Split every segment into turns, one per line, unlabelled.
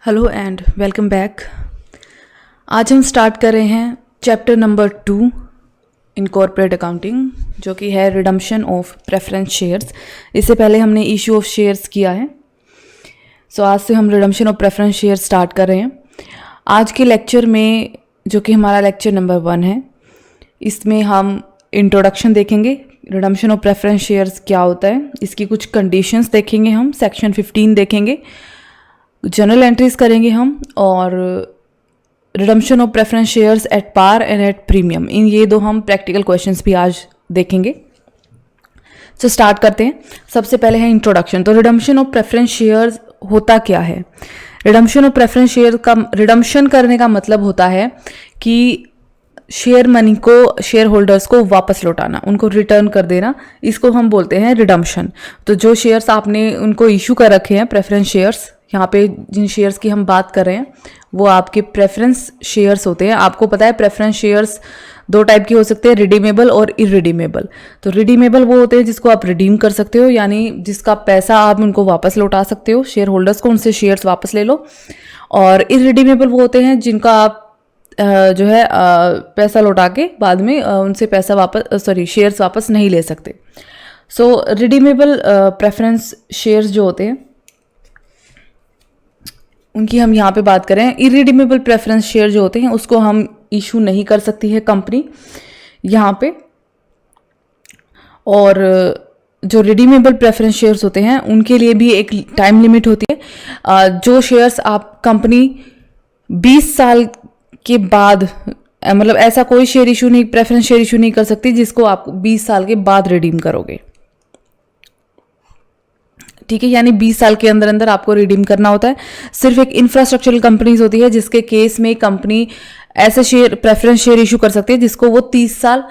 Hello and welcome back. आज हम start कर रहे हैं chapter number 2 in corporate accounting, जो कि है रिडम्पशन ऑफ प्रेफरेंस शेयर्स। इससे पहले हमने इशू ऑफ शेयर्स किया है। आज से हम redemption of preference shares start कर रहे हैं। आज के लेक्चर में, जो कि हमारा लेक्चर नंबर 1 है, इसमें हम इंट्रोडक्शन देखेंगे। रिडम्पशन ऑफ प्रेफरेंस शेयर्स क्या होता है, इसकी कुछ कंडीशंस देखेंगे हम, सेक्शन 15 देखेंगे, जनरल एंट्रीज करेंगे हम, और redemption of preference shares at par and at premium, इन ये दो हम प्रैक्टिकल क्वेश्चंस भी आज देखेंगे। स्टार्ट करते हैं। सबसे पहले है इंट्रोडक्शन। तो रिडम्पशन ऑफ प्रेफरेंस शेयर्स होता क्या है? रिडम्पशन ऑफ प्रेफरेंस शेयर का रिडम्पशन करने का मतलब होता है कि शेयर मनी को शेयर होल्डर्स को वापस लौटाना, उनको रिटर्न कर देना, इसको हम बोलते हैं रिडम्पशन। तो जो शेयर्स आपने उनको इशू कर रखे हैं, प्रेफरेंस शेयर्स, यहाँ पे जिन शेयर्स की हम बात कर रहे हैं वो आपके प्रेफरेंस शेयर्स होते हैं। आपको पता है प्रेफरेंस शेयर्स दो टाइप के हो सकते हैं, रिडीमेबल और इरिडीमेबल। तो रिडीमेबल वो होते हैं जिसको आप रिडीम कर सकते हो, यानी जिसका पैसा आप उनको वापस लौटा सकते हो, शेयर होल्डर्स को उनसे शेयर्स वापस ले लो। और इरिडीमेबल वो होते हैं जिनका आप पैसा लौटा के बाद में उनसे पैसा वापस शेयर्स वापस नहीं ले सकते। रिडीमेबल प्रेफरेंस शेयर्स जो होते हैं उनकी हम यहाँ पे बात करें। इरिडीमेबल प्रेफरेंस शेयर जो होते हैं उसको हम इशू नहीं कर सकती है कंपनी यहाँ पे। और जो रिडीमेबल प्रेफरेंस शेयर्स होते हैं उनके लिए भी एक टाइम लिमिट होती है। जो शेयर्स आप कंपनी 20 साल के बाद, मतलब ऐसा कोई शेयर इशू नहीं, प्रेफरेंस शेयर इशू नहीं कर सकती जिसको आप 20 साल के बाद रिडीम करोगे। ठीक है, यानी 20 साल के अंदर अंदर आपको रिडीम करना होता है। सिर्फ एक इंफ्रास्ट्रक्चरल कंपनीज होती है जिसके केस में कंपनी ऐसे शेयर प्रेफरेंस शेयर इशू कर सकती है जिसको वो 30 साल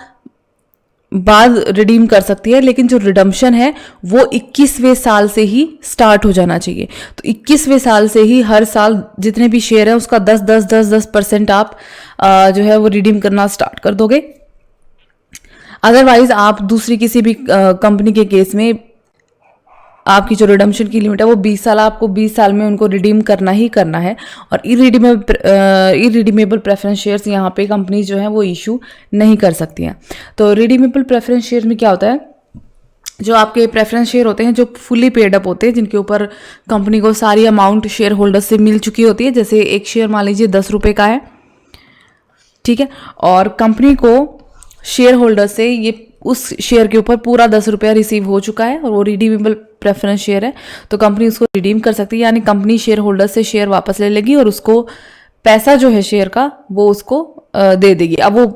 बाद रिडीम कर सकती है। लेकिन जो रिडम्पशन है वो 21वें साल से ही स्टार्ट हो जाना चाहिए। तो 21वें साल से ही हर साल जितने भी शेयर है उसका 10% आप वो रिडीम करना स्टार्ट कर दोगे। अदरवाइज आप दूसरी किसी भी कंपनी के केस में आपकी जो रिडम्पशन की लिमिट है वो 20 साल, आपको 20 साल में उनको रिडीम करना ही करना है। और इरिडीमेबल प्रेफरेंस शेयर्स यहाँ पे कंपनीज जो हैं वो इशू नहीं कर सकती हैं। तो रिडीमेबल प्रेफरेंस शेयर में क्या होता है, जो आपके प्रेफरेंस शेयर होते हैं जो फुली पेड अप होते हैं, जिनके ऊपर कंपनी को सारी अमाउंट शेयर होल्डर से मिल चुकी होती है। जैसे एक शेयर मान लीजिए 10 रुपये का है, ठीक है, और कंपनी को शेयर होल्डर से ये उस शेयर के ऊपर पूरा 10 रुपया रिसीव हो चुका है और वो रिडीमेबल प्रेफरेंस शेयर है, तो कंपनी उसको रिडीम कर सकती है। यानी कंपनी शेयर होल्डर से शेयर वापस ले लेगी और उसको पैसा जो है शेयर का वो उसको दे देगी। अब वो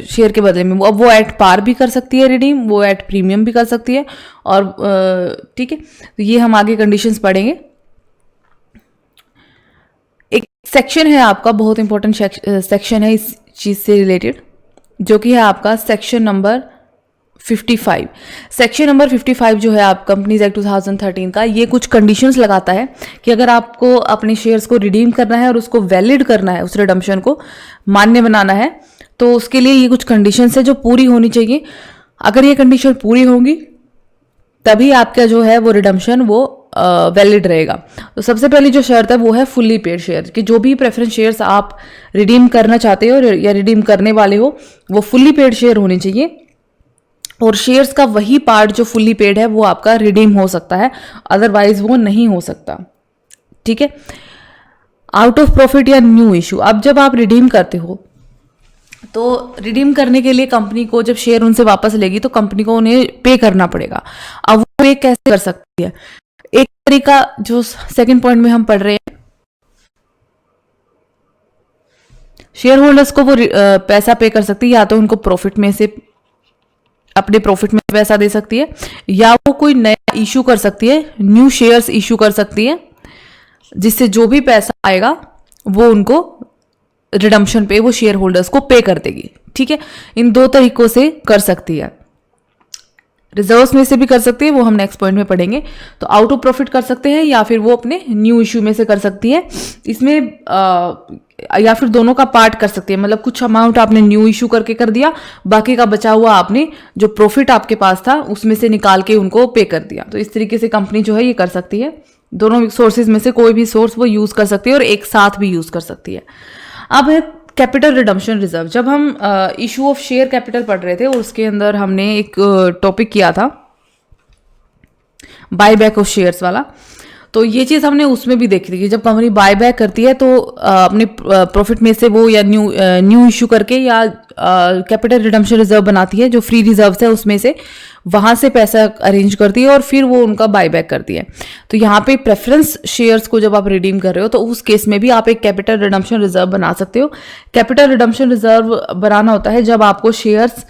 शेयर के बदले में वो एट पार भी कर सकती है रिडीम, वो एट प्रीमियम भी कर सकती है। और ठीक है, तो ये हम आगे कंडीशंस पढ़ेंगे। एक सेक्शन है आपका, बहुत इंपॉर्टेंट सेक्शन है इस चीज से रिलेटेड, जो कि है आपका सेक्शन नंबर 55। सेक्शन नंबर 55 जो है आप कंपनीज एक्ट 2013 का, ये कुछ कंडीशंस लगाता है कि अगर आपको अपने शेयर्स को रिडीम करना है और उसको वैलिड करना है, उस रिडम्पशन को मान्य बनाना है, तो उसके लिए ये कुछ कंडीशंस है जो पूरी होनी चाहिए। अगर ये कंडीशन पूरी होंगी तभी आपका जो है वो रिडम्पशन वो वैलिड रहेगा। तो सबसे पहली जो शर्त है वो है फुल्ली पेड शेयर, कि जो भी प्रेफरेंस शेयर्स आप रिडीम करना चाहते हो या रिडीम करने वाले हो वो फुल्ली पेड शेयर होने चाहिए। और शेयर्स का वही पार्ट जो फुल्ली पेड है वो आपका रिडीम हो सकता है, अदरवाइज वो नहीं हो सकता। ठीक है, आउट ऑफ प्रॉफिट या न्यू इशू। अब जब आप रिडीम करते हो तो रिडीम करने के लिए कंपनी को जब शेयर उनसे वापस लेगी तो कंपनी को उन्हें पे करना पड़ेगा। अब वो पे कैसे कर सकती है? एक तरीका जो सेकंड पॉइंट में हम पढ़ रहे हैं, शेयर होल्डर्स को वो पैसा पे कर सकती है, या तो उनको प्रॉफिट में से अपने प्रॉफिट में पैसा दे सकती है, या वो कोई नया इशू कर सकती है, न्यू शेयर्स इशू कर सकती है, जिससे जो भी पैसा आएगा वो उनको रिडम्पशन पे वो शेयर होल्डर्स को पे कर देगी। ठीक है, इन दो तरीकों से कर सकती है। रिजर्व्स में से भी कर सकती है, वो हम नेक्स्ट पॉइंट में पढ़ेंगे। तो आउट ऑफ प्रॉफिट कर सकते हैं या फिर वो अपने न्यू इशू में से कर सकती है। इसमें या फिर दोनों का पार्ट कर सकती है, मतलब कुछ अमाउंट आपने न्यू इशू करके कर दिया, बाकी का बचा हुआ आपने जो प्रॉफिट आपके पास था उसमें से निकाल के उनको पे कर दिया। तो इस तरीके से कंपनी जो है ये कर सकती है। दोनों सोर्सेज में से कोई भी सोर्स वो यूज कर सकती है और एक साथ भी यूज कर सकती है। अब है कैपिटल रिडम्पशन रिजर्व। जब हम इशू ऑफ शेयर कैपिटल पढ़ रहे थे उसके अंदर हमने एक टॉपिक किया था बाय बैक ऑफ शेयर्स वाला, तो ये चीज़ हमने उसमें भी देखी थी कि जब कंपनी बाय बैक करती है तो अपने प्रॉफिट में से वो या न्यू इशू करके या कैपिटल रिडम्पशन रिजर्व बनाती है जो फ्री रिजर्व है उसमें से, वहां से पैसा अरेंज करती है और फिर वो उनका बाय बैक करती है। तो यहाँ पे प्रेफरेंस शेयर्स को जब आप रिडीम कर रहे हो तो उस केस में भी आप एक कैपिटल रिडम्पशन रिजर्व बना सकते हो। कैपिटल रिडम्पशन रिजर्व बनाना होता है जब आपको शेयर्स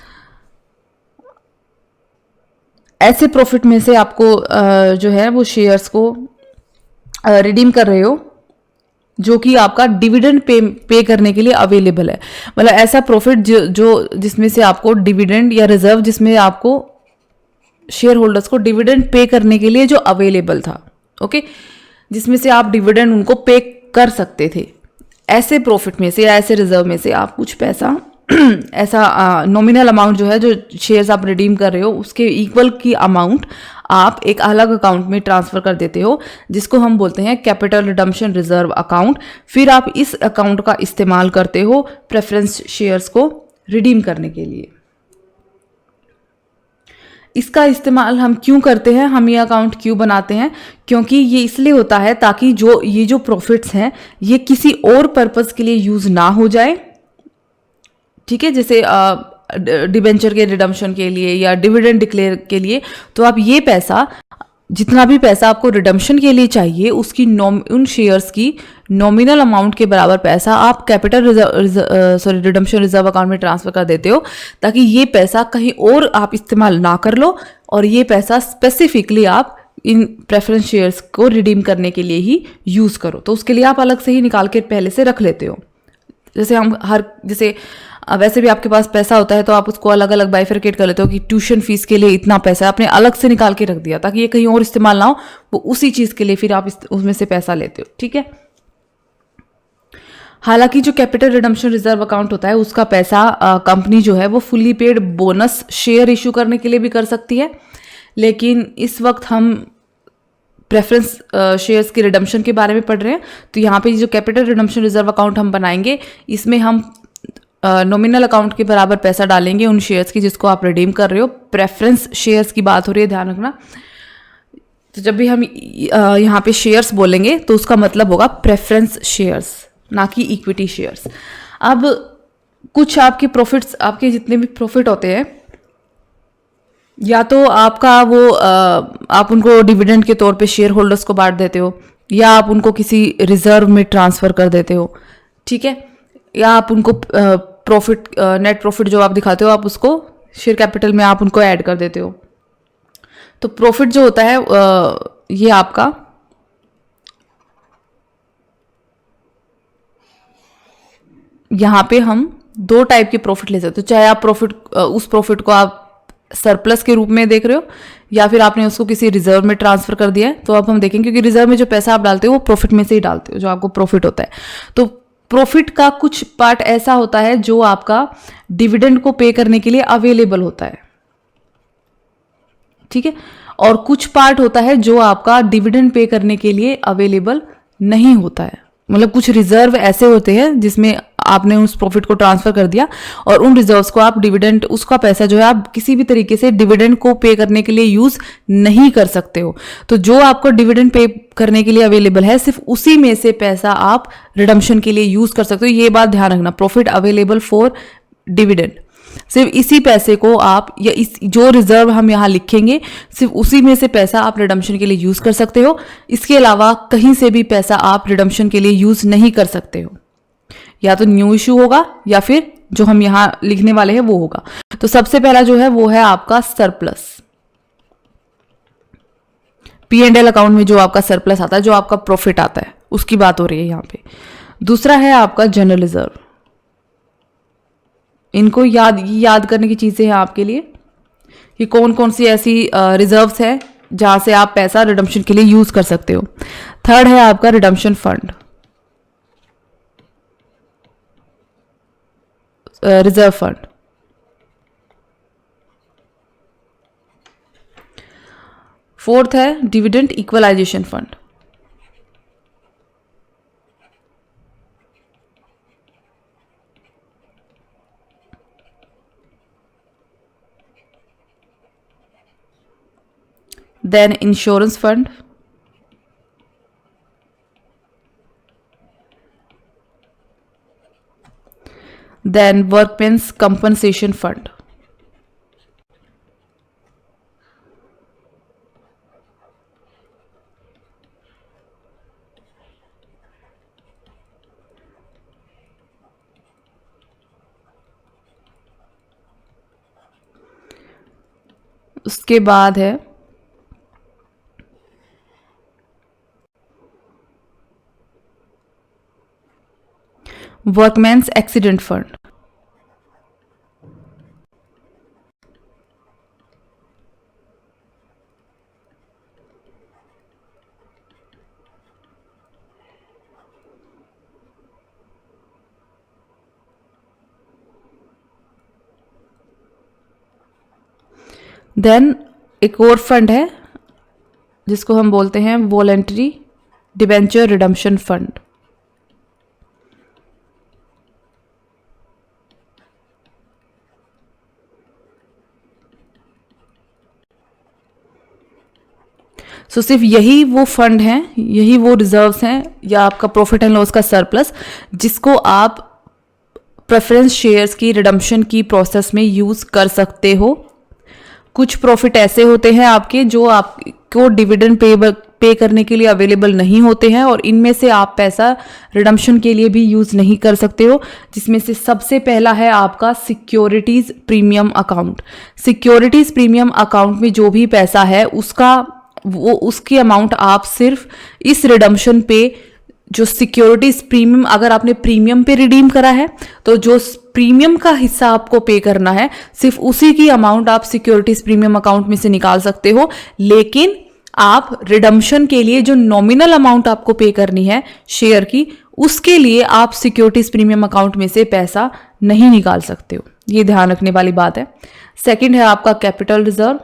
ऐसे प्रॉफिट में से आपको जो है वो शेयर्स को रिडीम कर रहे हो जो कि आपका डिविडेंड पे करने के लिए अवेलेबल है। मतलब ऐसा प्रॉफिट जो जिसमें से आपको डिविडेंड या रिजर्व जिसमें आपको शेयर होल्डर्स को डिविडेंड पे करने के लिए जो अवेलेबल था, ओके, जिसमें से आप डिविडेंड उनको पे कर सकते थे। ऐसे प्रॉफिट में से या ऐसे रिजर्व में से आप कुछ पैसा ऐसा नॉमिनल अमाउंट जो है जो शेयर्स आप रिडीम कर रहे हो उसके इक्वल की अमाउंट आप एक अलग अकाउंट में ट्रांसफर कर देते हो जिसको हम बोलते हैं कैपिटल रिडम्पशन रिजर्व अकाउंट। फिर आप इस अकाउंट का इस्तेमाल करते हो प्रेफरेंस शेयर्स को रिडीम करने के लिए। इसका इस्तेमाल हम क्यों करते हैं, हम ये अकाउंट क्यों बनाते हैं, क्योंकि ये इसलिए होता है ताकि जो प्रॉफिट्स हैं ये किसी और पर्पस के लिए यूज ना हो जाए, ठीक है, जैसे डिबेंचर के रिडम्पशन के लिए या डिविडेंड डिक्लेयर के लिए। तो आप ये पैसा, जितना भी पैसा आपको रिडम्पशन के लिए चाहिए उसकी उन शेयर्स की नॉमिनल अमाउंट के बराबर पैसा आप कैपिटल रिडम्पशन रिजर्व अकाउंट में ट्रांसफर कर देते हो ताकि ये पैसा कहीं और आप इस्तेमाल ना कर लो और ये पैसा स्पेसिफिकली आप इन प्रेफरेंस शेयर्स को रिडीम करने के लिए ही यूज करो। तो उसके लिए आप अलग से ही निकाल के पहले से रख लेते हो। जैसे वैसे भी आपके पास पैसा होता है तो आप उसको अलग अलग बाइफरकेट कर लेते हो कि ट्यूशन फीस के लिए इतना पैसा आपने अलग से निकाल के रख दिया ताकि ये कहीं और इस्तेमाल ना हो, वो उसी चीज के लिए फिर आप उसमें से पैसा लेते हो, ठीक है। हालांकि जो कैपिटल रिडम्पशन रिजर्व अकाउंट होता है उसका पैसा कंपनी जो है वो fully paid bonus share issue करने के लिए भी कर सकती है, लेकिन इस वक्त हम प्रेफरेंस शेयर्स की रिडम्पशन के बारे में पढ़ रहे हैं। तो यहाँ पे जो कैपिटल रिडम्पशन रिजर्व अकाउंट हम बनाएंगे इसमें हम नॉमिनल अकाउंट के बराबर पैसा डालेंगे उन शेयर्स की जिसको आप रिडीम कर रहे हो। प्रेफरेंस शेयर्स की बात हो रही है, ध्यान रखना। तो जब भी हम यहाँ पे शेयर्स बोलेंगे तो उसका मतलब होगा प्रेफरेंस शेयर्स, ना कि इक्विटी शेयर्स। अब कुछ आपके प्रॉफिट्स, आपके जितने भी प्रॉफिट होते हैं या तो आपका वो आप उनको डिविडेंड के तौर पे शेयर होल्डर्स को बांट देते हो या आप उनको किसी रिजर्व में ट्रांसफर कर देते हो, ठीक है, या आप उनको प्रॉफिट नेट प्रॉफिट जो आप दिखाते हो आप उसको शेयर कैपिटल में आप उनको ऐड कर देते हो। तो प्रॉफिट जो होता है ये आपका यहाँ पे हम दो टाइप के प्रॉफिट ले सकते हो, चाहे आप उस प्रॉफिट को आप सरप्लस के रूप में देख रहे हो या फिर आपने उसको किसी रिजर्व में ट्रांसफर कर दिया है। तो अब हम देखेंगे क्योंकि रिजर्व में जो पैसा आप डालते हो वो प्रॉफिट में से ही डालते हो जो आपको प्रॉफिट होता है। तो प्रॉफिट का कुछ पार्ट ऐसा होता है जो आपका डिविडेंड को पे करने के लिए अवेलेबल होता है, ठीक है, और कुछ पार्ट होता है जो आपका डिविडेंड पे करने के लिए अवेलेबल नहीं होता है। मतलब कुछ रिजर्व ऐसे होते हैं जिसमें आपने उस प्रॉफिट को ट्रांसफर कर दिया और उन रिजर्व्स को आप डिविडेंड, उसका पैसा जो है आप किसी भी तरीके से डिविडेंड को पे करने के लिए यूज नहीं कर सकते हो। तो जो आपको डिविडेंड पे करने के लिए अवेलेबल है सिर्फ उसी में से पैसा आप रिडम्पशन के लिए यूज कर सकते हो। ये बात ध्यान रखना, प्रॉफिट अवेलेबल फॉर डिविडेंड, सिर्फ इसी पैसे को आप या इस जो रिजर्व हम यहाँ लिखेंगे सिर्फ उसी में से पैसा आप रिडम्पशन के लिए यूज कर सकते हो। इसके अलावा कहीं से भी पैसा आप रिडम्पशन के लिए यूज नहीं कर सकते हो, या तो न्यू इशू होगा या फिर जो हम यहाँ लिखने वाले हैं वो होगा। तो सबसे पहला जो है वो है आपका सरप्लस, P&L अकाउंट में जो आपका सरप्लस आता है, जो आपका प्रॉफिट आता है उसकी बात हो रही है यहाँ पे। दूसरा है आपका जनरल रिजर्व। इनको याद करने की चीजें हैं आपके लिए कि कौन कौन सी ऐसी रिजर्व्स है जहां से आप पैसा रिडम्पशन के लिए यूज कर सकते हो। थर्ड है आपका redemption fund, reserve fund. Fourth है dividend equalisation fund. Then insurance fund, then workmen's compensation fund. उसके बाद है वर्कमैन्स एक्सीडेंट फंड। देन एक और फंड है जिसको हम बोलते हैं वॉलंटरी डिबेंचर रिडम्पशन फंड। सिर्फ यही वो फंड हैं, यही वो रिजर्व्स हैं या आपका प्रॉफिट एंड लॉस का सरप्लस जिसको आप प्रेफरेंस शेयर्स की रिडम्पशन की प्रोसेस में यूज कर सकते हो। कुछ प्रॉफिट ऐसे होते हैं आपके जो आपको डिविडेंड पे करने के लिए अवेलेबल नहीं होते हैं और इनमें से आप पैसा रिडम्पशन के लिए भी यूज नहीं कर सकते हो, जिसमें से सबसे पहला है आपका securities premium account. Securities premium account में जो भी पैसा है उसकी अमाउंट आप सिर्फ इस रिडम्पशन पे जो सिक्योरिटीज प्रीमियम, अगर आपने प्रीमियम पे रिडीम करा है तो जो प्रीमियम का हिस्सा आपको पे करना है सिर्फ उसी की अमाउंट आप सिक्योरिटीज प्रीमियम अकाउंट में से निकाल सकते हो। लेकिन आप रिडम्पशन के लिए जो नॉमिनल अमाउंट आपको पे करनी है शेयर की, उसके लिए आप सिक्योरिटीज प्रीमियम अकाउंट में से पैसा नहीं निकाल सकते हो। ये ध्यान रखने वाली बात है। सेकंड है आपका कैपिटल रिजर्व।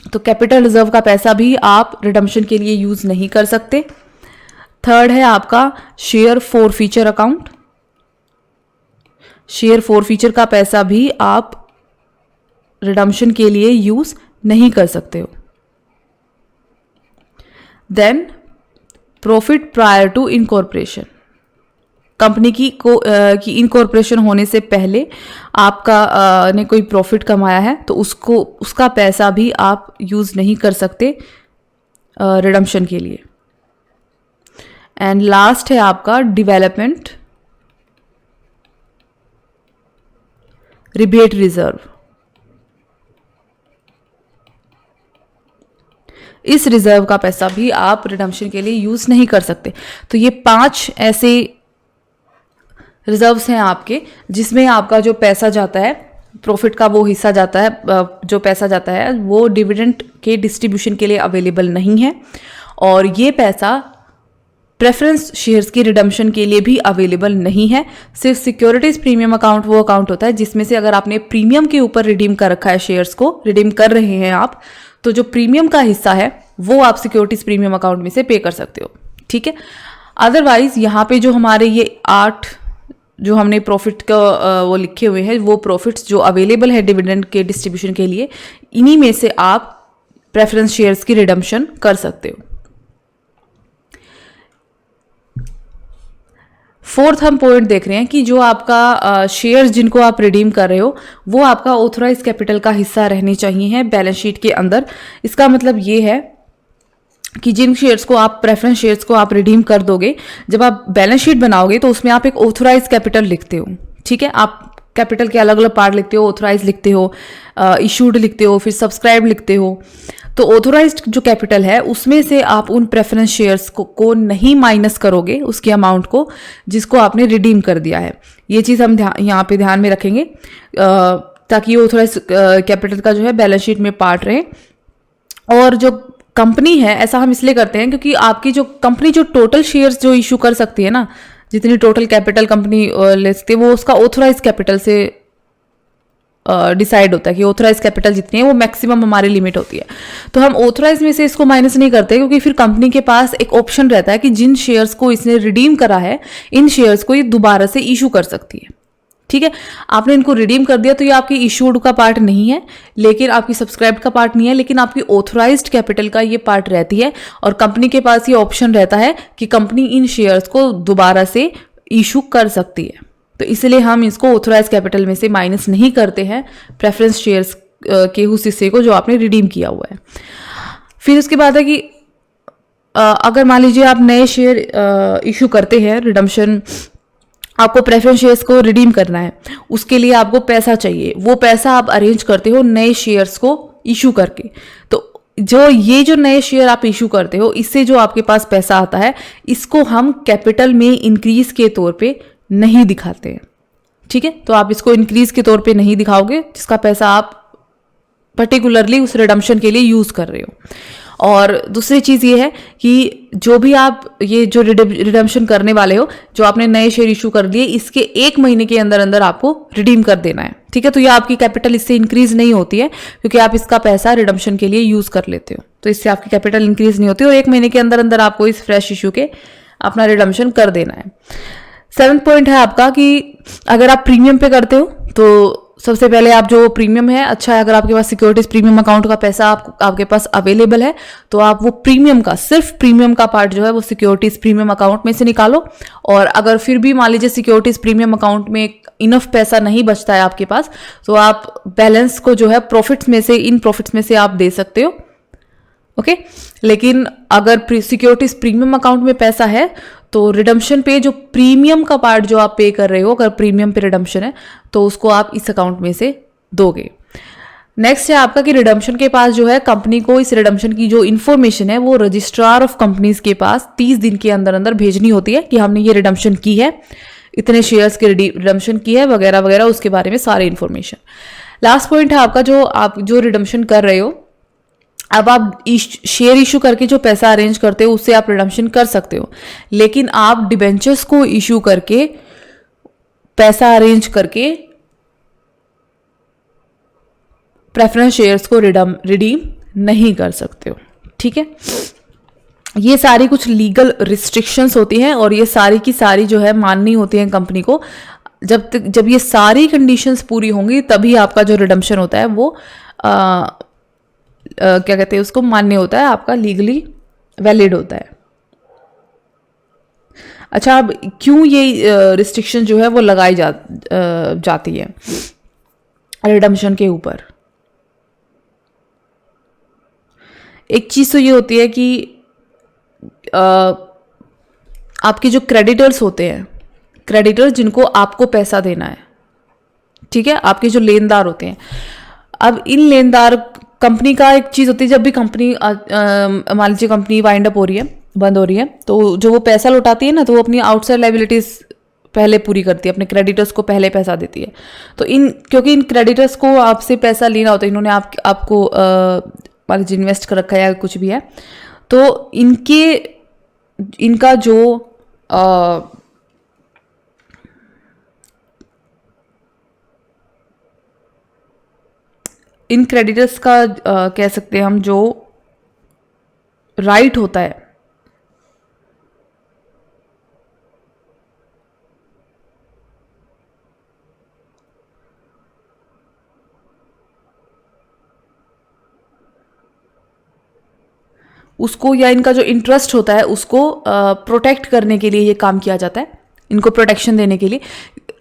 तो कैपिटल रिजर्व का पैसा भी आप रिडम्पशन के लिए यूज नहीं कर सकते। थर्ड है आपका share forfeiture account. Share forfeiture का पैसा भी आप रिडम्पशन के लिए यूज नहीं कर सकते हो। Then profit prior to incorporation. Company की इनकॉर्पोरेशन होने से पहले आपका ने कोई प्रॉफिट कमाया है तो उसका पैसा भी आप यूज नहीं कर सकते रिडम्पशन के लिए। एंड लास्ट है आपका डेवलपमेंट रिबेट रिजर्व। इस रिजर्व का पैसा भी आप रिडम्पशन के लिए यूज नहीं कर सकते। तो ये 5 ऐसे रिजर्व्स हैं आपके जिसमें आपका जो पैसा जाता है, प्रॉफिट का वो हिस्सा जाता है, जो पैसा जाता है वो डिविडेंड के डिस्ट्रीब्यूशन के लिए अवेलेबल नहीं है और ये पैसा प्रेफरेंस शेयर्स की रिडम्पशन के लिए भी अवेलेबल नहीं है। सिर्फ सिक्योरिटीज प्रीमियम अकाउंट वो अकाउंट होता है जिसमें से अगर आपने प्रीमियम के ऊपर रिडीम कर रखा है, शेयर्स को रिडीम कर रहे हैं आप, तो जो प्रीमियम का हिस्सा है वो आप सिक्योरिटीज प्रीमियम अकाउंट में से पे कर सकते हो। ठीक है। अदरवाइज यहाँ पे जो हमारे ये 8 जो हमने प्रॉफिट का वो लिखे हुए हैं, वो प्रॉफिट्स जो अवेलेबल है डिविडेंड के डिस्ट्रीब्यूशन के लिए, इन्हीं में से आप प्रेफरेंस शेयर्स की रिडम्पशन कर सकते हो। फोर्थ हम पॉइंट देख रहे हैं कि जो आपका शेयर्स जिनको आप रिडीम कर रहे हो वो आपका ऑथराइज कैपिटल का हिस्सा रहने चाहिए बैलेंस शीट के अंदर। इसका मतलब ये है कि जिन शेयर्स को आप प्रेफरेंस शेयर्स को आप रिडीम कर दोगे, जब आप बैलेंस शीट बनाओगे तो उसमें आप एक ऑथराइज कैपिटल लिखते हो। ठीक है। आप कैपिटल के अलग अलग पार्ट लिखते हो, ऑथराइज लिखते हो, इशूड लिखते हो, फिर सब्सक्राइब लिखते हो। तो ऑथोराइज्ड जो कैपिटल है उसमें से आप उन प्रेफरेंस शेयर्स को नहीं माइनस करोगे उसकी अमाउंट को जिसको आपने रिडीम कर दिया है। ये चीज़ हम यहाँ पे ध्यान में रखेंगे ताकि ये ऑथोराइज कैपिटल का जो है बैलेंस शीट में पार्ट रहे। और जो कंपनी है, ऐसा हम इसलिए करते हैं क्योंकि आपकी जो कंपनी जो टोटल शेयर्स जो इशू कर सकती है ना, जितनी टोटल कैपिटल कंपनी ले सकती है वो उसका ऑथोराइज कैपिटल से डिसाइड होता है कि ऑथराइज कैपिटल जितनी है वो मैक्सिमम हमारी लिमिट होती है। तो हम ऑथराइज में से इसको माइनस नहीं करते क्योंकि फिर कंपनी के पास एक ऑप्शन रहता है कि जिन शेयर्स को इसने रिडीम करा है इन शेयर्स को ये दोबारा से इशू कर सकती है। ठीक है, आपने इनको रिडीम कर दिया तो ये आपकी इशूड का पार्ट नहीं है, लेकिन आपकी सब्सक्राइब का पार्ट नहीं है, लेकिन आपकी ऑथराइज्ड कैपिटल का ये पार्ट रहती है। और कंपनी के पास ये ऑप्शन रहता है कि कंपनी इन शेयर्स को दोबारा से इशू कर सकती है, तो इसलिए हम इसको ऑथराइज कैपिटल में से माइनस नहीं करते हैं प्रेफरेंस शेयर्स के उस हिस्से को जो आपने रिडीम किया हुआ है। फिर उसके बाद है कि अगर मान लीजिए आप नए शेयर इशू करते हैं, रिडम्पशन, आपको प्रेफरेंस शेयर्स को रिडीम करना है, उसके लिए आपको पैसा चाहिए, वो पैसा आप अरेंज करते हो नए शेयर्स को इशू करके। तो जो नए शेयर आप इशू करते हो, इससे जो आपके पास पैसा आता है, इसको हम कैपिटल में इंक्रीज के तौर पे नहीं दिखाते हैं, ठीक है। तो आप इसको इंक्रीज के तौर पे नहीं दिखाओगे जिसका पैसा आप पर्टिकुलरली उस रिडम्पशन के लिए यूज कर रहे हो। और दूसरी चीज़ ये है कि जो भी आप ये जो रिडम्पशन करने वाले हो, जो आपने नए शेयर इशू कर दिए, इसके 1 महीने के अंदर अंदर आपको रिडीम कर देना है, ठीक है। तो ये आपकी कैपिटल इससे इंक्रीज नहीं होती है, क्योंकि आप इसका पैसा रिडम्पशन के लिए यूज कर लेते हो, तो इससे आपकी कैपिटल इंक्रीज नहीं होती, और 1 महीने के अंदर अंदर आपको इस फ्रेश इशू के अपना रिडम्पशन कर देना है। 7th पॉइंट है आपका कि अगर आप प्रीमियम पे करते हो तो सबसे पहले आप जो प्रीमियम है, अच्छा है अगर आपके पास सिक्योरिटीज प्रीमियम अकाउंट का पैसा आपके पास अवेलेबल है, तो आप वो प्रीमियम का, सिर्फ प्रीमियम का पार्ट जो है वो सिक्योरिटीज प्रीमियम अकाउंट में से निकालो। और अगर फिर भी मान लीजिए सिक्योरिटीज प्रीमियम अकाउंट में इनफ पैसा नहीं बचता है आपके पास, तो आप बैलेंस को जो है प्रॉफिट्स में से, इन प्रॉफिट्स में से आप दे सकते हो, ओके। लेकिन अगर सिक्योरिटीज प्रीमियम अकाउंट में पैसा है तो रिडम्पशन पे जो प्रीमियम का पार्ट जो आप पे कर रहे हो, अगर प्रीमियम पे रिडम्पशन है तो उसको आप इस अकाउंट में से दोगे। नेक्स्ट है आपका कि रिडम्पशन के पास जो है, कंपनी को इस रिडम्पशन की जो इन्फॉर्मेशन है वो रजिस्ट्रार ऑफ कंपनीज के पास 30 दिन के अंदर अंदर भेजनी होती है कि हमने ये रिडम्पशन की है, इतने शेयर्स की रिडम्पशन की है, वगैरह वगैरह, उसके बारे में सारी इन्फॉर्मेशन। लास्ट पॉइंट है आपका, जो आप जो रिडम्पशन कर रहे हो, अब आप शेयर इशू करके जो पैसा अरेंज करते हो उससे आप रिडम्पशन कर सकते हो, लेकिन आप डिबेंचर्स को इशू करके पैसा अरेंज करके प्रेफरेंस शेयर्स को रिडीम नहीं कर सकते हो, ठीक है। ये सारी कुछ लीगल रिस्ट्रिक्शंस होती हैं और ये सारी की सारी जो है माननी होती है कंपनी को। जब ये सारी कंडीशंस पूरी होंगी तभी आपका जो रिडम्पशन होता है वो क्या कहते हैं उसको, मान्य होता है, आपका लीगली वैलिड होता है। अच्छा, अब क्यों ये रिस्ट्रिक्शन जो है वो लगाई जाती है रिडम्पशन के ऊपर? एक चीज़ तो ये होती है कि आपके जो क्रेडिटर्स होते हैं, क्रेडिटर्स जिनको आपको पैसा देना है, ठीक है, आपके जो लेनदार होते हैं, अब इन लेनदार, कंपनी का एक चीज़ होती है, जब भी कंपनी मान लीजिए कंपनी वाइंड अप हो रही है, बंद हो रही है, तो जो वो पैसा लौटाती है ना, तो वो अपनी आउटसाइड लाइबिलिटीज़ पहले पूरी करती है, अपने क्रेडिटर्स को पहले पैसा देती है। तो क्योंकि इन क्रेडिटर्स को आपसे पैसा लेना होता है, इन्होंने आपको मान लीजिए इन्वेस्ट कर रखा है या कुछ भी है, तो इनका जो इन क्रेडिटर्स का कह सकते हैं हम, जो राइट होता है, उसको, या इनका जो इंटरेस्ट होता है उसको प्रोटेक्ट करने के लिए ये काम किया जाता है, इनको प्रोटेक्शन देने के लिए।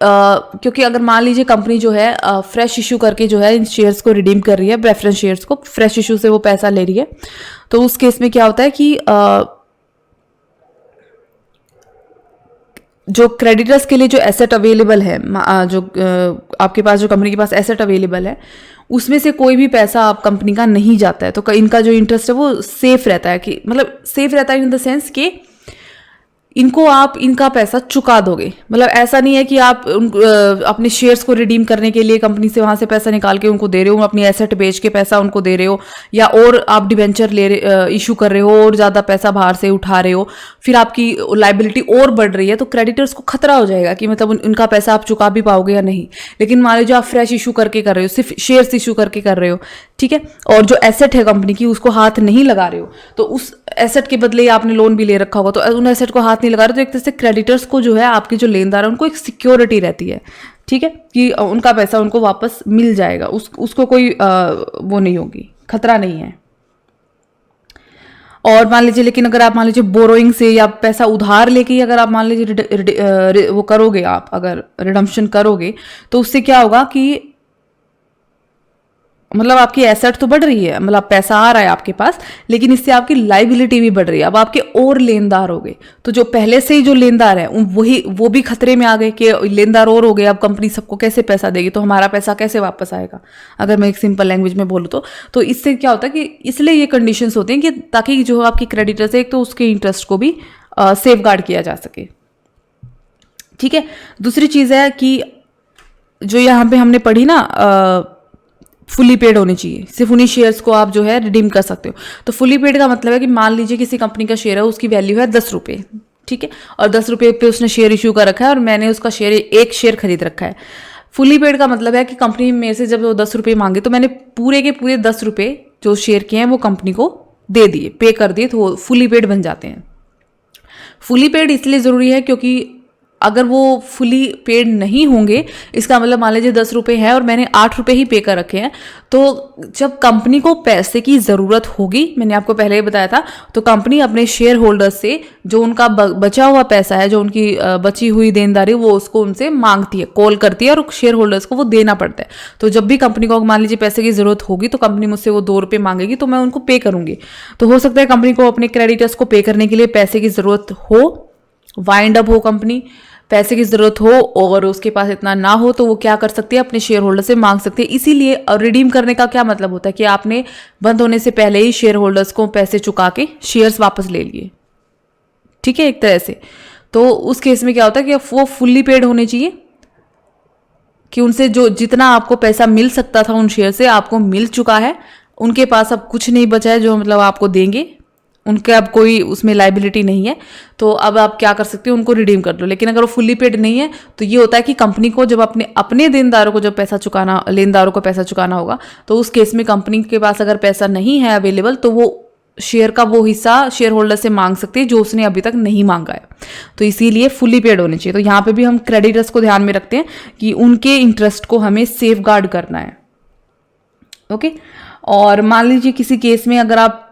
क्योंकि अगर मान लीजिए कंपनी जो है फ्रेश इशू करके जो है इन शेयर्स को रिडीम कर रही है, प्रेफरेंस शेयर्स को फ्रेश इशू से वो पैसा ले रही है, तो उस केस में क्या होता है कि जो क्रेडिटर्स के लिए जो एसेट अवेलेबल है, जो आपके पास, जो कंपनी के पास एसेट अवेलेबल है, उसमें से कोई भी पैसा आप कंपनी का नहीं जाता है, तो इनका जो इंटरेस्ट है वो सेफ रहता है, कि मतलब सेफ रहता है इन द सेंस कि इनको आप इनका पैसा चुका दोगे। मतलब ऐसा नहीं है कि आप अपने शेयर्स को रिडीम करने के लिए कंपनी से वहां से पैसा निकाल के उनको दे रहे हो, अपनी एसेट बेच के पैसा उनको दे रहे हो, या और आप डिबेंचर इशू कर रहे हो और ज़्यादा पैसा बाहर से उठा रहे हो, फिर आपकी लाइबिलिटी और बढ़ रही है, तो क्रेडिटर्स को खतरा हो जाएगा कि मतलब उनका पैसा आप चुका भी पाओगे या नहीं। लेकिन मान लीजिए आप फ्रेश इशू करके कर रहे हो, सिर्फ शेयर्स इशू करके कर रहे हो, ठीक है, और जो एसेट है कंपनी की उसको हाथ नहीं लगा रहे हो, तो उस एसेट के बदले आपने लोन भी ले रखा होगा, तो उन एसेट को हाथ नहीं नहीं लगा रहे, तो एक तरह से क्रेडिटर्स को जो है, आपके जो लेनदार है उनको एक सिक्योरिटी रहती है, ठीक है, कि उनका पैसा उनको वापस मिल जाएगा, उसको कोई वो नहीं होगी, खतरा नहीं है। और मान लीजिए, लेकिन अगर आप मान लीजिए बोरोइंग से या पैसा उधार लेके अगर आप मान लीजिए वो करोगे, आप अगर रिडम्पशन करोगे, तो उससे क्या होगा कि मतलब आपकी एसेट तो बढ़ रही है, मतलब पैसा आ रहा है आपके पास, लेकिन इससे आपकी लाइबिलिटी भी बढ़ रही है। अब आपके और लेनदार हो गए, तो जो पहले से ही जो लेनदार है वो भी खतरे में आ गए कि लेनदार और हो गए, अब कंपनी सबको कैसे पैसा देगी, तो हमारा पैसा कैसे वापस आएगा, अगर मैं एक सिंपल लैंग्वेज में बोलूँ तो इससे क्या होता है कि इसलिए ये कंडीशंस होती हैं कि ताकि जो आपकी क्रेडिटर्स है, एक तो उसके इंटरेस्ट को भी सेफ गार्ड किया जा सके, ठीक है। दूसरी चीज़ है कि जो यहाँ पे हमने पढ़ी ना, फुली पेड होनी चाहिए, सिर्फ उन्हीं शेयर्स को आप जो है रिडीम कर सकते हो। तो फुली पेड का मतलब है कि मान लीजिए किसी कंपनी का शेयर है, उसकी वैल्यू है 10 रुपये, ठीक है, और 10 रुपये पे उसने शेयर इशू कर रखा है और मैंने उसका शेयर एक शेयर खरीद रखा है। फुली पेड का मतलब है कि कंपनी मेरे से जब वो 10 रुपये मांगे तो मैंने पूरे के पूरे 10 रुपये जो शेयर के हैं वो कंपनी को दे दिए, पे कर दिए, तो वो फुली पेड बन जाते हैं। फुली पेड इसलिए ज़रूरी है क्योंकि अगर वो फुली पेड नहीं होंगे, इसका मतलब मान लीजिए 10 रुपये है और मैंने 8 रुपये ही पे कर रखे हैं, तो जब कंपनी को पैसे की ज़रूरत होगी, मैंने आपको पहले ही बताया था, तो कंपनी अपने शेयर होल्डर्स से जो उनका बचा हुआ पैसा है, जो उनकी बची हुई देनदारी, वो उसको उनसे मांगती है, कॉल करती है और शेयर होल्डर्स को वो देना पड़ता है। तो जब भी कंपनी को मान लीजिए पैसे की ज़रूरत होगी, तो कंपनी मुझसे वो 2 रुपये मांगेगी, तो मैं उनको पे करूँगी। तो हो सकता है कंपनी को अपने क्रेडिटर्स को पे करने के लिए पैसे की ज़रूरत हो, वाइंड अप हो, कंपनी पैसे की ज़रूरत हो और उसके पास इतना ना हो, तो वो क्या कर सकती है, अपने शेयर होल्डर से मांग सकती है। इसीलिए रिडीम करने का क्या मतलब होता है कि आपने बंद होने से पहले ही शेयर होल्डर्स को पैसे चुका के शेयर्स वापस ले लिए, ठीक है, एक तरह से। तो उस केस में क्या होता है कि वो फुल्ली पेड होने चाहिए, कि उनसे जो जितना आपको पैसा मिल सकता था उन शेयर से आपको मिल चुका है, उनके पास अब कुछ नहीं बचा है जो मतलब आपको देंगे, उनके अब कोई उसमें लाइबिलिटी नहीं है, तो अब आप क्या कर सकते हो, उनको रिडीम कर लो। लेकिन अगर वो फुल्ली पेड नहीं है, तो ये होता है कि कंपनी को जब अपने देनदारों को जब पैसा चुकाना, लेनदारों को पैसा चुकाना होगा, तो उस केस में कंपनी के पास अगर पैसा नहीं है अवेलेबल, तो वो शेयर का वो हिस्सा शेयर होल्डर से मांग सकती है जो उसने अभी तक नहीं मांगा है। तो इसीलिए फुली पेड होने चाहिए। तो यहाँ पे भी हम क्रेडिटर्स को ध्यान में रखते हैं कि उनके इंटरेस्ट को हमें सेफ गार्ड करना है, ओके। और मान लीजिए किसी केस में अगर आप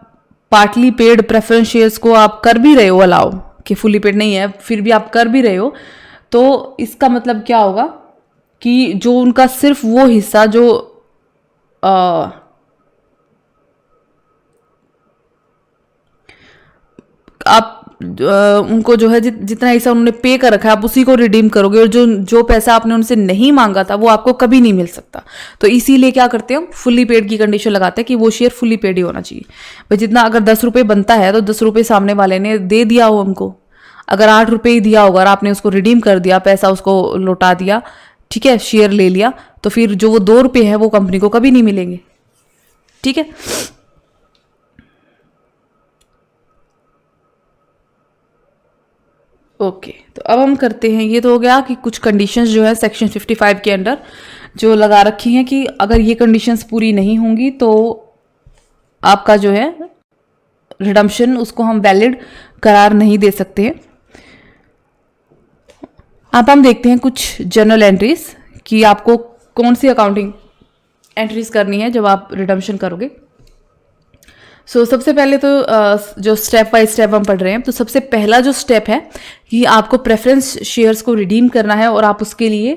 पार्टली पेड प्रेफरेंस शेयर्स को आप कर भी रहे हो अलाउ, कि फुली पेड नहीं है फिर भी आप कर भी रहे हो, तो इसका मतलब क्या होगा कि जो उनका सिर्फ वो हिस्सा जो आप उनको जो है जितना हिस्सा उन्होंने पे कर रखा है आप उसी को रिडीम करोगे, और जो पैसा आपने उनसे नहीं मांगा था वो आपको कभी नहीं मिल सकता। तो इसीलिए क्या करते हैं, हम फुल्ली पेड की कंडीशन लगाते हैं कि वो शेयर फुल्ली पेड ही होना चाहिए। भाई जितना अगर 10 रुपये बनता है तो 10 रुपये सामने वाले ने दे दिया हो हमको, अगर 8 रुपये ही दिया होगा और आपने उसको रिडीम कर दिया, पैसा उसको लौटा दिया, ठीक है, शेयर ले लिया, तो फिर जो वो 2 रुपये है वो कंपनी को कभी नहीं मिलेंगे, ठीक है। ओके, तो अब हम करते हैं, ये तो हो गया कि कुछ कंडीशंस जो है सेक्शन 55 के अंडर जो लगा रखी हैं कि अगर ये कंडीशंस पूरी नहीं होंगी तो आपका जो है रिडम्पशन उसको हम वैलिड करार नहीं दे सकते हैं। अब हम देखते हैं कुछ जनरल एंट्रीज कि आपको कौन सी अकाउंटिंग एंट्रीज करनी है जब आप रिडम्पशन करोगे। सबसे पहले तो जो स्टेप बाय स्टेप हम पढ़ रहे हैं, तो सबसे पहला जो स्टेप है कि आपको प्रेफरेंस शेयर्स को रिडीम करना है और आप उसके लिए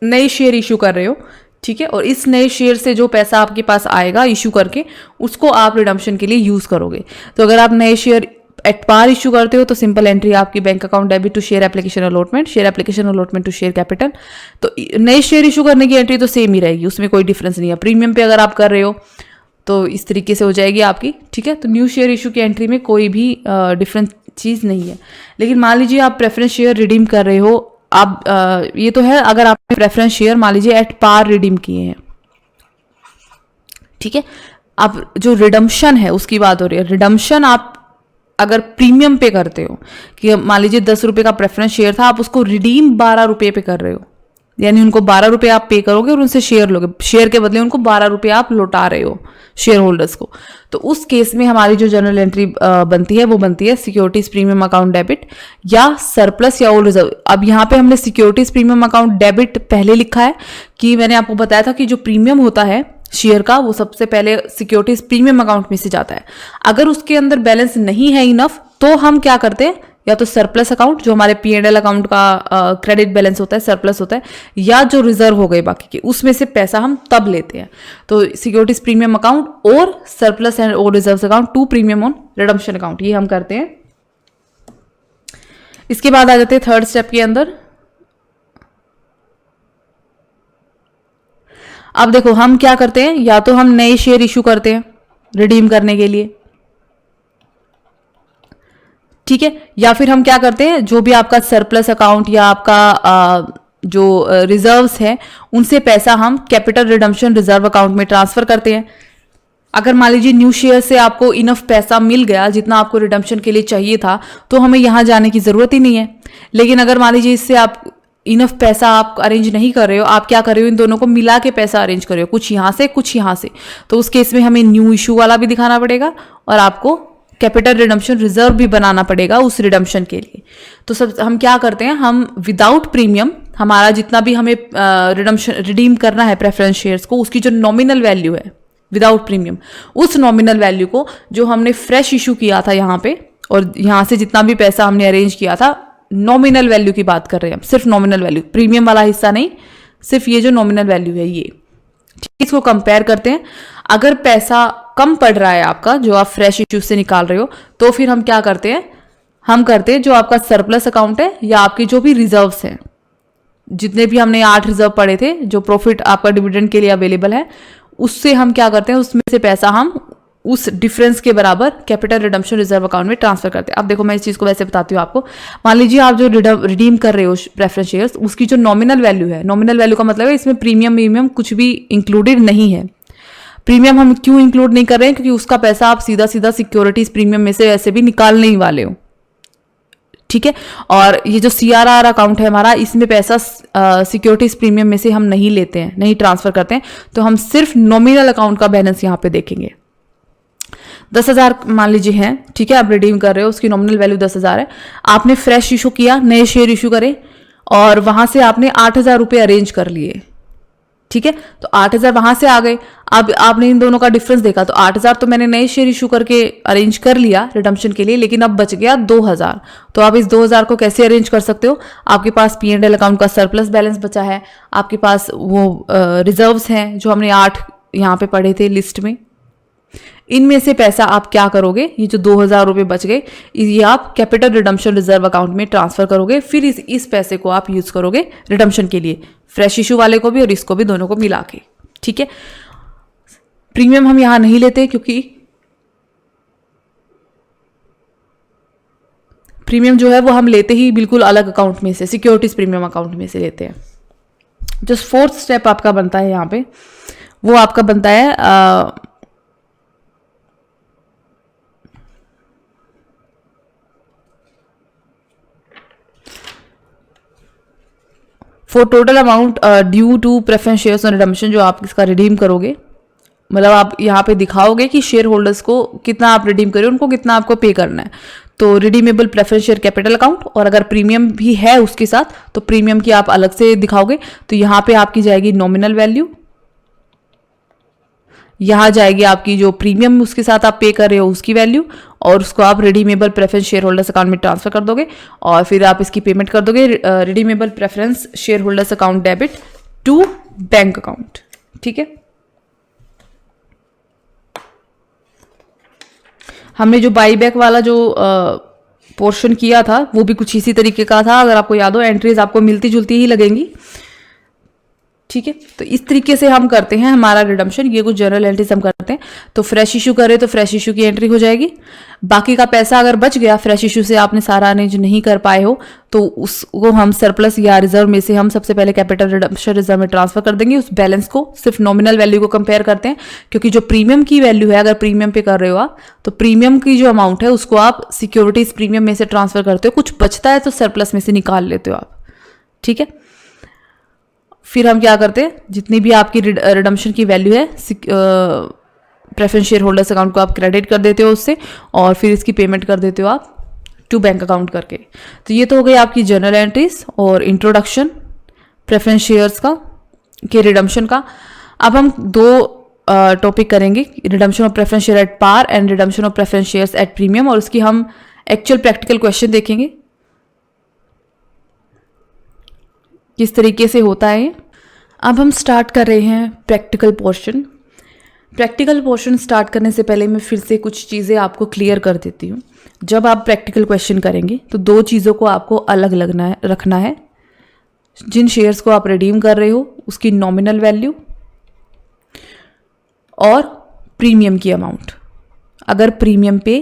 नए शेयर इशू कर रहे हो, ठीक है, और इस नए शेयर से जो पैसा आपके पास आएगा इशू करके उसको आप रिडम्पशन के लिए यूज़ करोगे। तो अगर आप नए शेयर एट पार इशू करते हो तो सिंपल एंट्री आपकी bank account debit to share application allotment, share application allotment to share capital. तो नए शेयर इशू करने की एंट्री तो सेम ही रहेगी, उसमें कोई डिफरेंस नहीं है। प्रीमियम पे अगर आप कर रहे हो तो इस तरीके से हो जाएगी आपकी, ठीक है। तो न्यू शेयर इशू की एंट्री में कोई भी डिफरेंट चीज़ नहीं है। लेकिन मान लीजिए आप प्रेफरेंस शेयर रिडीम कर रहे हो, आप ये तो है अगर आपने प्रेफरेंस शेयर मान लीजिए एट पार रिडीम किए हैं, ठीक है। अब जो रिडम्पशन है उसकी बात हो रही है। रिडम्पशन आप अगर प्रीमियम पे करते हो, कि मान लीजिए 10 रुपये का प्रेफरेंस शेयर था, आप उसको रिडीम 12 रुपये पे कर रहे हो, यानी उनको 12 रुपये आप पे करोगे और उनसे शेयर लोगे, शेयर के बदले उनको 12 रुपये आप लौटा रहे हो शेयर होल्डर्स को। तो उस केस में हमारी जो जनरल एंट्री बनती है वो बनती है सिक्योरिटीज प्रीमियम अकाउंट डेबिट या सरप्लस या ओल्ड रिजर्व। अब यहाँ पे हमने सिक्योरिटीज प्रीमियम अकाउंट डेबिट पहले लिखा है कि मैंने आपको बताया था कि जो प्रीमियम होता है शेयर का वो सबसे पहले सिक्योरिटीज प्रीमियम अकाउंट में से जाता है। अगर उसके अंदर बैलेंस नहीं है इनफ तो हम क्या करते हैं, या तो सरप्लस अकाउंट जो हमारे P&L अकाउंट का क्रेडिट बैलेंस होता है, सरप्लस होता है, या जो रिजर्व हो गए बाकी के उसमें से पैसा हम तब लेते हैं। तो सिक्योरिटीज प्रीमियम अकाउंट और सरप्लस एंड और reserve account to premium on redemption account, ये हम करते हैं। इसके बाद आ जाते हैं थर्ड स्टेप के अंदर। अब देखो हम क्या करते हैं, या तो हम नए शेयर इशू करते हैं रिडीम करने के लिए, ठीक है, या फिर हम क्या करते हैं जो भी आपका सरप्लस अकाउंट या आपका जो रिजर्व्स है उनसे पैसा हम कैपिटल रिडम्पशन रिजर्व अकाउंट में ट्रांसफर करते हैं। अगर मान लीजिए न्यू शेयर से आपको इनफ पैसा मिल गया जितना आपको रिडम्पशन के लिए चाहिए था तो हमें यहां जाने की जरूरत ही नहीं है। लेकिन अगर मान लीजिए इससे आप इनफ पैसा आप अरेंज नहीं कर रहे हो, आप क्या कर रहे हो, इन दोनों को मिला के पैसा अरेंज कर रहे हो, कुछ यहां से कुछ यहां से, तो उस केस में हमें न्यू इशू वाला भी दिखाना पड़ेगा और आपको कैपिटल रिडम्पशन रिजर्व भी बनाना पड़ेगा उस रिडम्पशन के लिए। तो सब हम क्या करते हैं, हम विदाउट प्रीमियम हमारा जितना भी हमें रिडम्पशन रिडीम करना है प्रेफरेंस शेयर्स को, उसकी जो नॉमिनल वैल्यू है विदाउट प्रीमियम, उस नॉमिनल वैल्यू को जो हमने फ्रेश इशू किया था यहाँ पे और यहाँ से जितना भी पैसा हमने अरेंज किया था, नॉमिनल वैल्यू की बात कर रहे हैं हम, सिर्फ नॉमिनल वैल्यू, प्रीमियम वाला हिस्सा नहीं, सिर्फ ये जो नॉमिनल वैल्यू है ये, इसको कंपेयर करते हैं। अगर पैसा कम पड़ रहा है आपका जो आप फ्रेश इश्यू से निकाल रहे हो, तो फिर हम क्या करते हैं, हम करते हैं जो आपका सरप्लस अकाउंट है या आपके जो भी रिजर्व्स हैं, जितने भी हमने 8 रिजर्व पड़े थे जो प्रॉफिट आपका डिविडेंड के लिए अवेलेबल है, उससे हम क्या करते हैं, उसमें से पैसा हम उस डिफरेंस के बराबर कैपिटल रिडम्पशन रिजर्व अकाउंट में ट्रांसफर करते हैं। अब देखो मैं इस चीज को वैसे बताती हूँ आपको। मान लीजिए आप जो रिडीम कर रहे हो प्रेफरेंस शेयर्स, उसकी जो नॉमिनल वैल्यू है, नॉमिनल वैल्यू का मतलब है इसमें प्रीमियम कुछ भी इंक्लूडेड नहीं है। प्रीमियम हम क्यों इंक्लूड नहीं कर रहे हैं, क्योंकि उसका पैसा आप सीधा सीधा सिक्योरिटीज प्रीमियम में से वैसे भी निकालने ही वाले हो, ठीक है। और ये जो CRR अकाउंट है हमारा, इसमें पैसा सिक्योरिटीज प्रीमियम में से हम नहीं लेते हैं, नहीं ट्रांसफर करते हैं, तो हम सिर्फ नॉमिनल अकाउंट का बैलेंस यहाँ पे देखेंगे। 10,000 मान लीजिए है, ठीक है, आप रिडीम कर रहे हो, उसकी नॉमिनल वैल्यू 10,000 है। आपने फ्रेश इशू किया, नए शेयर इशू करे और वहां से आपने 8,000 रुपये अरेंज कर लिए, ठीक है, तो 8,000 वहां से आ गए। अब आपने इन दोनों का डिफरेंस देखा, तो 8,000 तो मैंने नए शेयर इशू करके अरेंज कर लिया रिडम्पशन के लिए, लेकिन अब बच गया 2,000। तो आप इस 2,000 को कैसे अरेंज कर सकते हो, आपके पास P&L अकाउंट का सरप्लस बैलेंस बचा है, आपके पास वो रिजर्व्स हैं जो हमने 8 यहाँ पे पढ़े थे लिस्ट में, इनमें से पैसा आप क्या करोगे, ये जो 2,000 रुपये बच गए ये आप कैपिटल रिडम्पशन रिजर्व अकाउंट में ट्रांसफर करोगे। फिर इस पैसे को आप यूज करोगे रिडम्पशन के लिए, फ्रेश इशू वाले को भी और इसको भी, दोनों को मिला के, ठीक है। प्रीमियम हम यहां नहीं लेते क्योंकि प्रीमियम जो है वो हम लेते ही बिल्कुल अलग अकाउंट में से, सिक्योरिटीज प्रीमियम अकाउंट में से लेते हैं। जो फोर्थ स्टेप आपका बनता है यहाँ पे, वो आपका बनता है for total amount due to preference shares on redemption, जो आप इसका रिडीम करोगे, मतलब आप यहाँ पे दिखाओगे कि शेयर होल्डर्स को कितना आप रिडीम करें, उनको कितना आपको पे करना है। तो redeemable preference share capital account, और अगर प्रीमियम भी है उसके साथ तो प्रीमियम की आप अलग से दिखाओगे। तो यहाँ पे आपकी जाएगी नॉमिनल वैल्यू, यहाँ जाएगी आपकी जो प्रीमियम उसके साथ आप पे कर रहे हो उसकी वैल्यू, और उसको आप redeemable preference share holders account में ट्रांसफर कर दोगे और फिर आप इसकी पेमेंट कर दोगे redeemable preference share holders account debit to bank account, ठीक है। हमने जो बाईबैक वाला जो पोर्शन किया था वो भी कुछ इसी तरीके का था, अगर आपको याद हो, एंट्रीज आपको मिलती जुलती ही लगेंगी, ठीक है। तो इस तरीके से हम करते हैं हमारा रिडम्पशन, ये कुछ जनरल एंट्रीज हम करते हैं। तो फ्रेश इशू करें तो फ्रेश इशू की एंट्री हो जाएगी, बाकी का पैसा अगर बच गया फ्रेश इशू से आपने सारा अरेंज नहीं कर पाए हो तो उसको हम सरप्लस या रिजर्व में से हम सबसे पहले कैपिटल रिडम्पशन रिजर्व में ट्रांसफर कर देंगे। उस बैलेंस को सिर्फ नॉमिनल वैल्यू को कंपेयर करते हैं, क्योंकि जो प्रीमियम की वैल्यू है, अगर प्रीमियम पे कर रहे हो आप तो प्रीमियम की जो अमाउंट है उसको आप सिक्योरिटीज प्रीमियम में से ट्रांसफर करते हो, कुछ बचता है तो सरप्लस में से निकाल लेते हो आप, ठीक है। फिर हम क्या करते हैं, जितनी भी आपकी रिडम्पशन की वैल्यू है प्रेफरेंस शेयर होल्डर्स अकाउंट को आप क्रेडिट कर देते हो उससे, और फिर इसकी पेमेंट कर देते हो आप टू बैंक अकाउंट करके। तो ये तो हो गई आपकी जर्नल एंट्रीज और इंट्रोडक्शन प्रेफरेंस शेयर्स का के रिडम्पशन का। अब हम दो टॉपिक करेंगे, redemption of preference share at par and redemption of preference shares at premium, और उसकी हम एक्चुअल प्रैक्टिकल क्वेश्चन देखेंगे किस तरीके से होता है। अब हम स्टार्ट कर रहे हैं practical portion. Practical portion start करने से पहले मैं फिर से कुछ चीज़ें आपको क्लियर कर देती हूँ। जब आप प्रैक्टिकल क्वेश्चन करेंगे तो दो चीज़ों को आपको अलग रखना है। जिन शेयर्स को आप रिडीम कर रहे हो उसकी नॉमिनल वैल्यू और प्रीमियम की अमाउंट। अगर प्रीमियम पे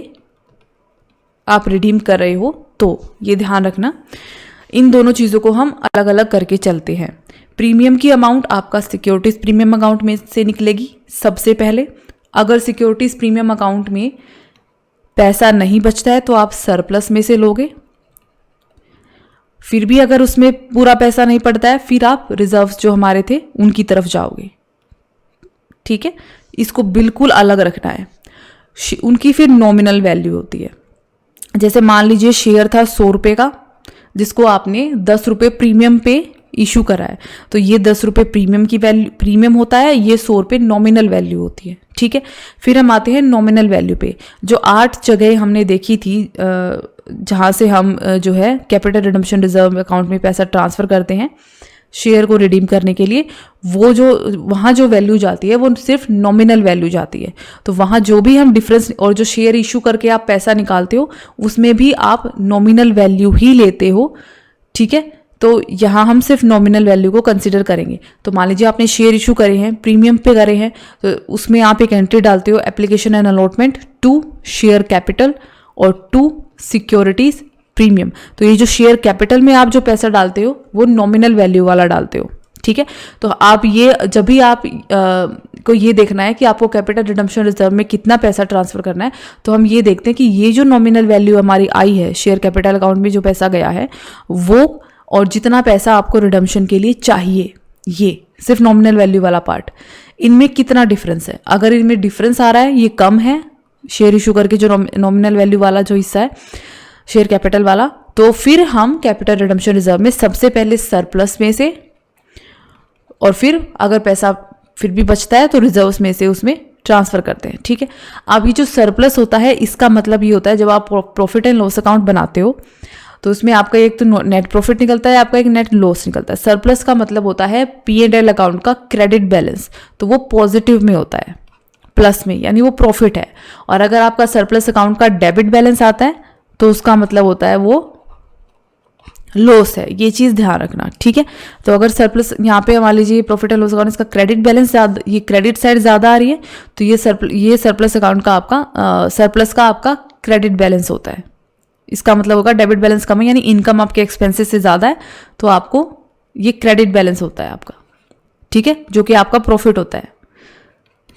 आप रिडीम कर रहे हो तो ये ध्यान रखना, इन दोनों चीज़ों को हम अलग अलग करके चलते हैं। प्रीमियम की अमाउंट आपका सिक्योरिटीज प्रीमियम अकाउंट में से निकलेगी सबसे पहले। अगर सिक्योरिटीज प्रीमियम अकाउंट में पैसा नहीं बचता है तो आप सरप्लस में से लोगे। फिर भी अगर उसमें पूरा पैसा नहीं पड़ता है, फिर आप रिजर्व्स जो हमारे थे उनकी तरफ जाओगे। ठीक है, इसको बिल्कुल अलग रखना है। उनकी फिर नॉमिनल वैल्यू होती है। जैसे मान लीजिए शेयर था 100 रुपये का, जिसको आपने 10 रुपये प्रीमियम पे इशू करा है, तो ये 10 रुपये प्रीमियम की वैल्यू प्रीमियम होता है, ये 100 रुपये नॉमिनल वैल्यू होती है। ठीक है, फिर हम आते हैं नॉमिनल वैल्यू पे। जो 8 जगह हमने देखी थी जहाँ से हम जो है कैपिटल रिडम्पशन रिजर्व अकाउंट में पैसा ट्रांसफ़र करते हैं शेयर को रिडीम करने के लिए, वो जो वहाँ जो वैल्यू जाती है वो सिर्फ नॉमिनल वैल्यू जाती है। तो वहाँ जो भी हम डिफरेंस और जो शेयर इशू करके आप पैसा निकालते हो उसमें भी आप नॉमिनल वैल्यू ही लेते हो। ठीक है, तो यहाँ हम सिर्फ नॉमिनल वैल्यू को कंसिडर करेंगे। तो मान लीजिए आपने शेयर इशू करे हैं, प्रीमियम पे करे हैं, तो उसमें आप एक एंट्री डालते हो application and allotment to share capital और टू सिक्योरिटीज प्रीमियम। तो ये जो शेयर कैपिटल में आप जो पैसा डालते हो वो नॉमिनल वैल्यू वाला डालते हो। ठीक है, तो आप ये जब भी आप को ये देखना है कि आपको कैपिटल रिडम्पशन रिजर्व में कितना पैसा ट्रांसफर करना है, तो हम ये देखते हैं कि ये जो नॉमिनल वैल्यू हमारी आई है शेयर कैपिटल अकाउंट में जो पैसा गया है वो, और जितना पैसा आपको रिडम्पशन के लिए चाहिए, ये सिर्फ नॉमिनल वैल्यू वाला पार्ट, इनमें कितना डिफरेंस है। अगर इनमें डिफरेंस आ रहा है, ये कम है शेयर इशू करके जो नॉमिनल वैल्यू वाला जो हिस्सा है शेयर कैपिटल वाला, तो फिर हम कैपिटल रिडम्पशन रिजर्व में सबसे पहले सरप्लस में से, और फिर अगर पैसा फिर भी बचता है तो रिजर्व्स में से उसमें ट्रांसफ़र करते हैं। ठीक है, अब ये जो सरप्लस होता है इसका मतलब ये होता है जब आप प्रॉफिट एंड लॉस अकाउंट बनाते हो तो उसमें आपका एक तो नेट प्रॉफिट निकलता है, आपका एक नेट लॉस निकलता है। सरप्लस का मतलब होता है P&L अकाउंट का क्रेडिट बैलेंस, तो वो पॉजिटिव में होता है, प्लस में, यानी वो प्रॉफिट है। और अगर आपका सरप्लस अकाउंट का डेबिट बैलेंस आता है तो उसका मतलब होता है वो लॉस है। ये चीज़ ध्यान रखना। ठीक है, तो अगर सरप्लस यहाँ पे मान लीजिए प्रॉफिट एंड लॉस अकाउंट इसका क्रेडिट बैलेंस ज़्यादा, ये क्रेडिट साइड ज़्यादा आ रही है, तो ये सरप्लस अकाउंट का आपका सरप्लस का आपका क्रेडिट बैलेंस होता है। इसका मतलब होगा डेबिट बैलेंस कम है, यानी इनकम आपके एक्सपेंसेस से ज़्यादा है, तो आपको ये क्रेडिट बैलेंस होता है आपका। ठीक है, जो कि आपका प्रॉफिट होता है।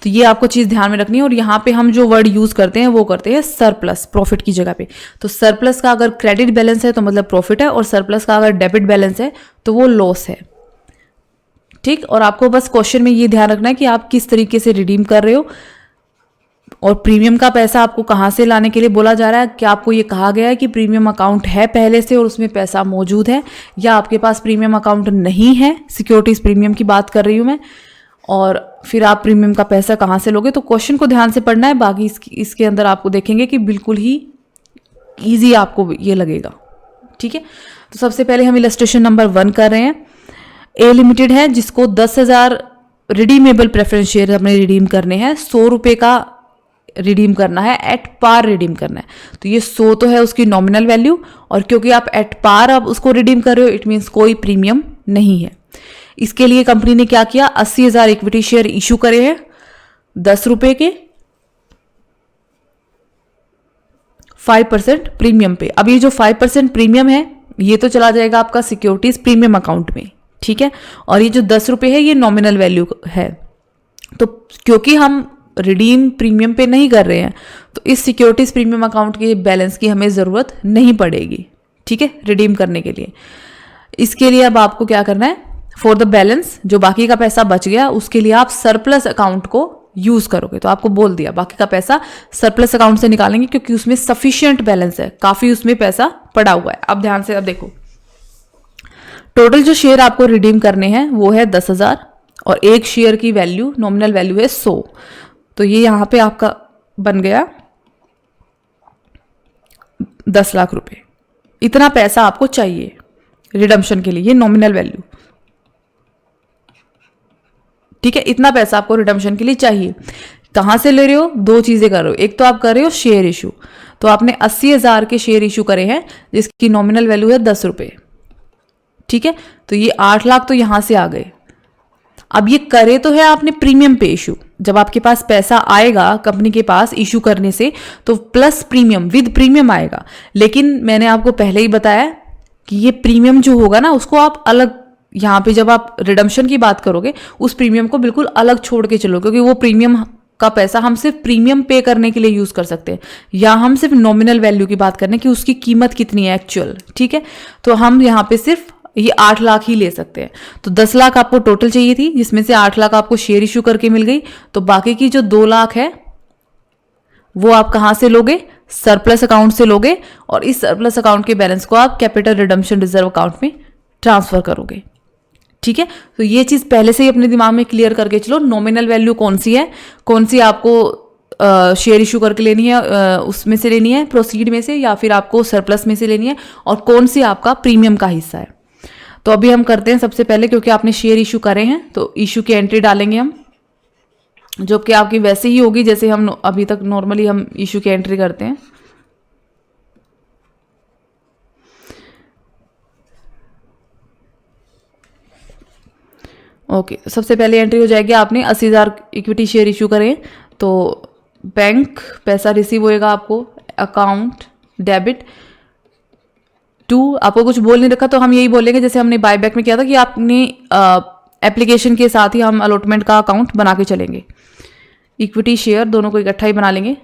तो ये आपको चीज़ ध्यान में रखनी है। और यहाँ पे हम जो वर्ड यूज़ करते हैं वो करते हैं सरप्लस, प्रॉफिट की जगह पे। तो सरप्लस का अगर क्रेडिट बैलेंस है तो मतलब प्रॉफिट है, और सरप्लस का अगर डेबिट बैलेंस है तो वो लॉस है। ठीक, और आपको बस क्वेश्चन में ये ध्यान रखना है कि आप किस तरीके से रिडीम कर रहे हो, और प्रीमियम का पैसा आपको कहाँ से लाने के लिए बोला जा रहा है। क्या आपको ये कहा गया है कि प्रीमियम अकाउंट है पहले से और उसमें पैसा मौजूद है, या आपके पास प्रीमियम अकाउंट नहीं है, सिक्योरिटीज प्रीमियम की बात कर रही हूँ मैं, और फिर आप प्रीमियम का पैसा कहाँ से लोगे। तो क्वेश्चन को ध्यान से पढ़ना है, बाकी इसके अंदर आपको देखेंगे कि बिल्कुल ही ईजी आपको ये लगेगा। ठीक है, तो सबसे पहले हम इलस्ट्रेशन नंबर 1 कर रहे हैं। ए लिमिटेड है जिसको 10,000 रिडीमेबल प्रेफरेंस शेयर अपने रिडीम करने हैं, 100 रुपये का रिडीम करना है, एट पार रिडीम करना है। तो ये 100 तो है उसकी नॉमिनल वैल्यू, और क्योंकि आप एट पार अब उसको रिडीम कर रहे हो, इट मीन्स कोई प्रीमियम नहीं है। इसके लिए कंपनी ने क्या किया, 80,000 इक्विटी शेयर इशू करे हैं 10 रुपए के 5% प्रीमियम पे। अब ये जो 5% प्रीमियम है ये तो चला जाएगा आपका सिक्योरिटीज प्रीमियम अकाउंट में। ठीक है, और ये जो 10 रुपए है ये नॉमिनल वैल्यू है। तो क्योंकि हम रिडीम प्रीमियम पे नहीं कर रहे हैं तो इस सिक्योरिटीज प्रीमियम अकाउंट के बैलेंस की हमें ज़रूरत नहीं पड़ेगी। ठीक है, रिडीम करने के लिए। इसके लिए अब आपको क्या करना है, फॉर द बैलेंस, जो बाकी का पैसा बच गया उसके लिए आप सरप्लस अकाउंट को यूज करोगे। तो आपको बोल दिया बाकी का पैसा सरप्लस अकाउंट से निकालेंगे क्योंकि उसमें सफिशिएंट बैलेंस है, काफी उसमें पैसा पड़ा हुआ है। अब ध्यान से अब देखो, टोटल जो शेयर आपको रिडीम करने हैं वो है 10,000 और एक शेयर की वैल्यू, नॉमिनल वैल्यू है 100। तो ये यहां पे आपका बन गया 10 लाख रुपए। इतना पैसा आपको चाहिए रिडम्पशन के लिए, ये नॉमिनल वैल्यू, ठीक है। इतना पैसा आपको रिडम्पशन के लिए चाहिए। कहां से ले रहे हो? दो चीजें कर रहे हो। एक तो आप कर रहे हो शेयर इशू, तो आपने 80,000 के शेयर इशू करे हैं जिसकी नॉमिनल वैल्यू है 10 रुपए, ठीक है। तो ये 8 लाख तो यहां से आ गए। अब ये करे तो है आपने प्रीमियम पे इशू, जब आपके पास पैसा आएगा कंपनी के पास इशू करने से तो प्लस प्रीमियम, विद प्रीमियम आएगा। लेकिन मैंने आपको पहले ही बताया कि ये प्रीमियम जो होगा ना उसको आप अलग, यहाँ पे जब आप रिडम्पशन की बात करोगे उस प्रीमियम को बिल्कुल अलग छोड़ के चलो, क्योंकि वो प्रीमियम का पैसा हम सिर्फ प्रीमियम पे करने के लिए यूज कर सकते हैं, या हम सिर्फ नॉमिनल वैल्यू की बात करने की उसकी कीमत कितनी है एक्चुअल, ठीक है। तो हम यहाँ पे सिर्फ ये 8 लाख ही ले सकते हैं। तो 10 लाख आपको टोटल चाहिए थी, जिसमें से 8 लाख आपको शेयर इशू करके मिल गई। तो बाकी की जो 2 लाख है वो आप कहां से लोगे? सरप्लस अकाउंट से लोगे, और इस सरप्लस अकाउंट के बैलेंस को आप कैपिटल रिडम्पशन रिजर्व अकाउंट में ट्रांसफर करोगे, ठीक है। तो ये चीज पहले से ही अपने दिमाग में क्लियर करके चलो, नॉमिनल वैल्यू कौन सी है, कौन सी आपको शेयर इशू करके लेनी है, उसमें से लेनी है प्रोसीड में से, या फिर आपको सरप्लस में से लेनी है, और कौन सी आपका प्रीमियम का हिस्सा है। तो अभी हम करते हैं सबसे पहले, क्योंकि आपने शेयर इशू करे हैं तो इशू की एंट्री डालेंगे हम, जो कि आपकी वैसे ही होगी जैसे हम अभी तक नॉर्मली हम इशू की एंट्री करते हैं। ओके, सबसे पहले एंट्री हो जाएगी, आपने 80,000 इक्विटी शेयर इशू करें तो बैंक पैसा रिसीव होएगा आपको, अकाउंट डेबिट टू, आपको कुछ बोल नहीं रखा तो हम यही बोलेंगे जैसे हमने बायबैक में किया था कि आपने एप्लीकेशन के साथ ही हम अलॉटमेंट का अकाउंट बना के चलेंगे। इक्विटी शेयर दोनों को इकट्ठा ही बना लेंगे,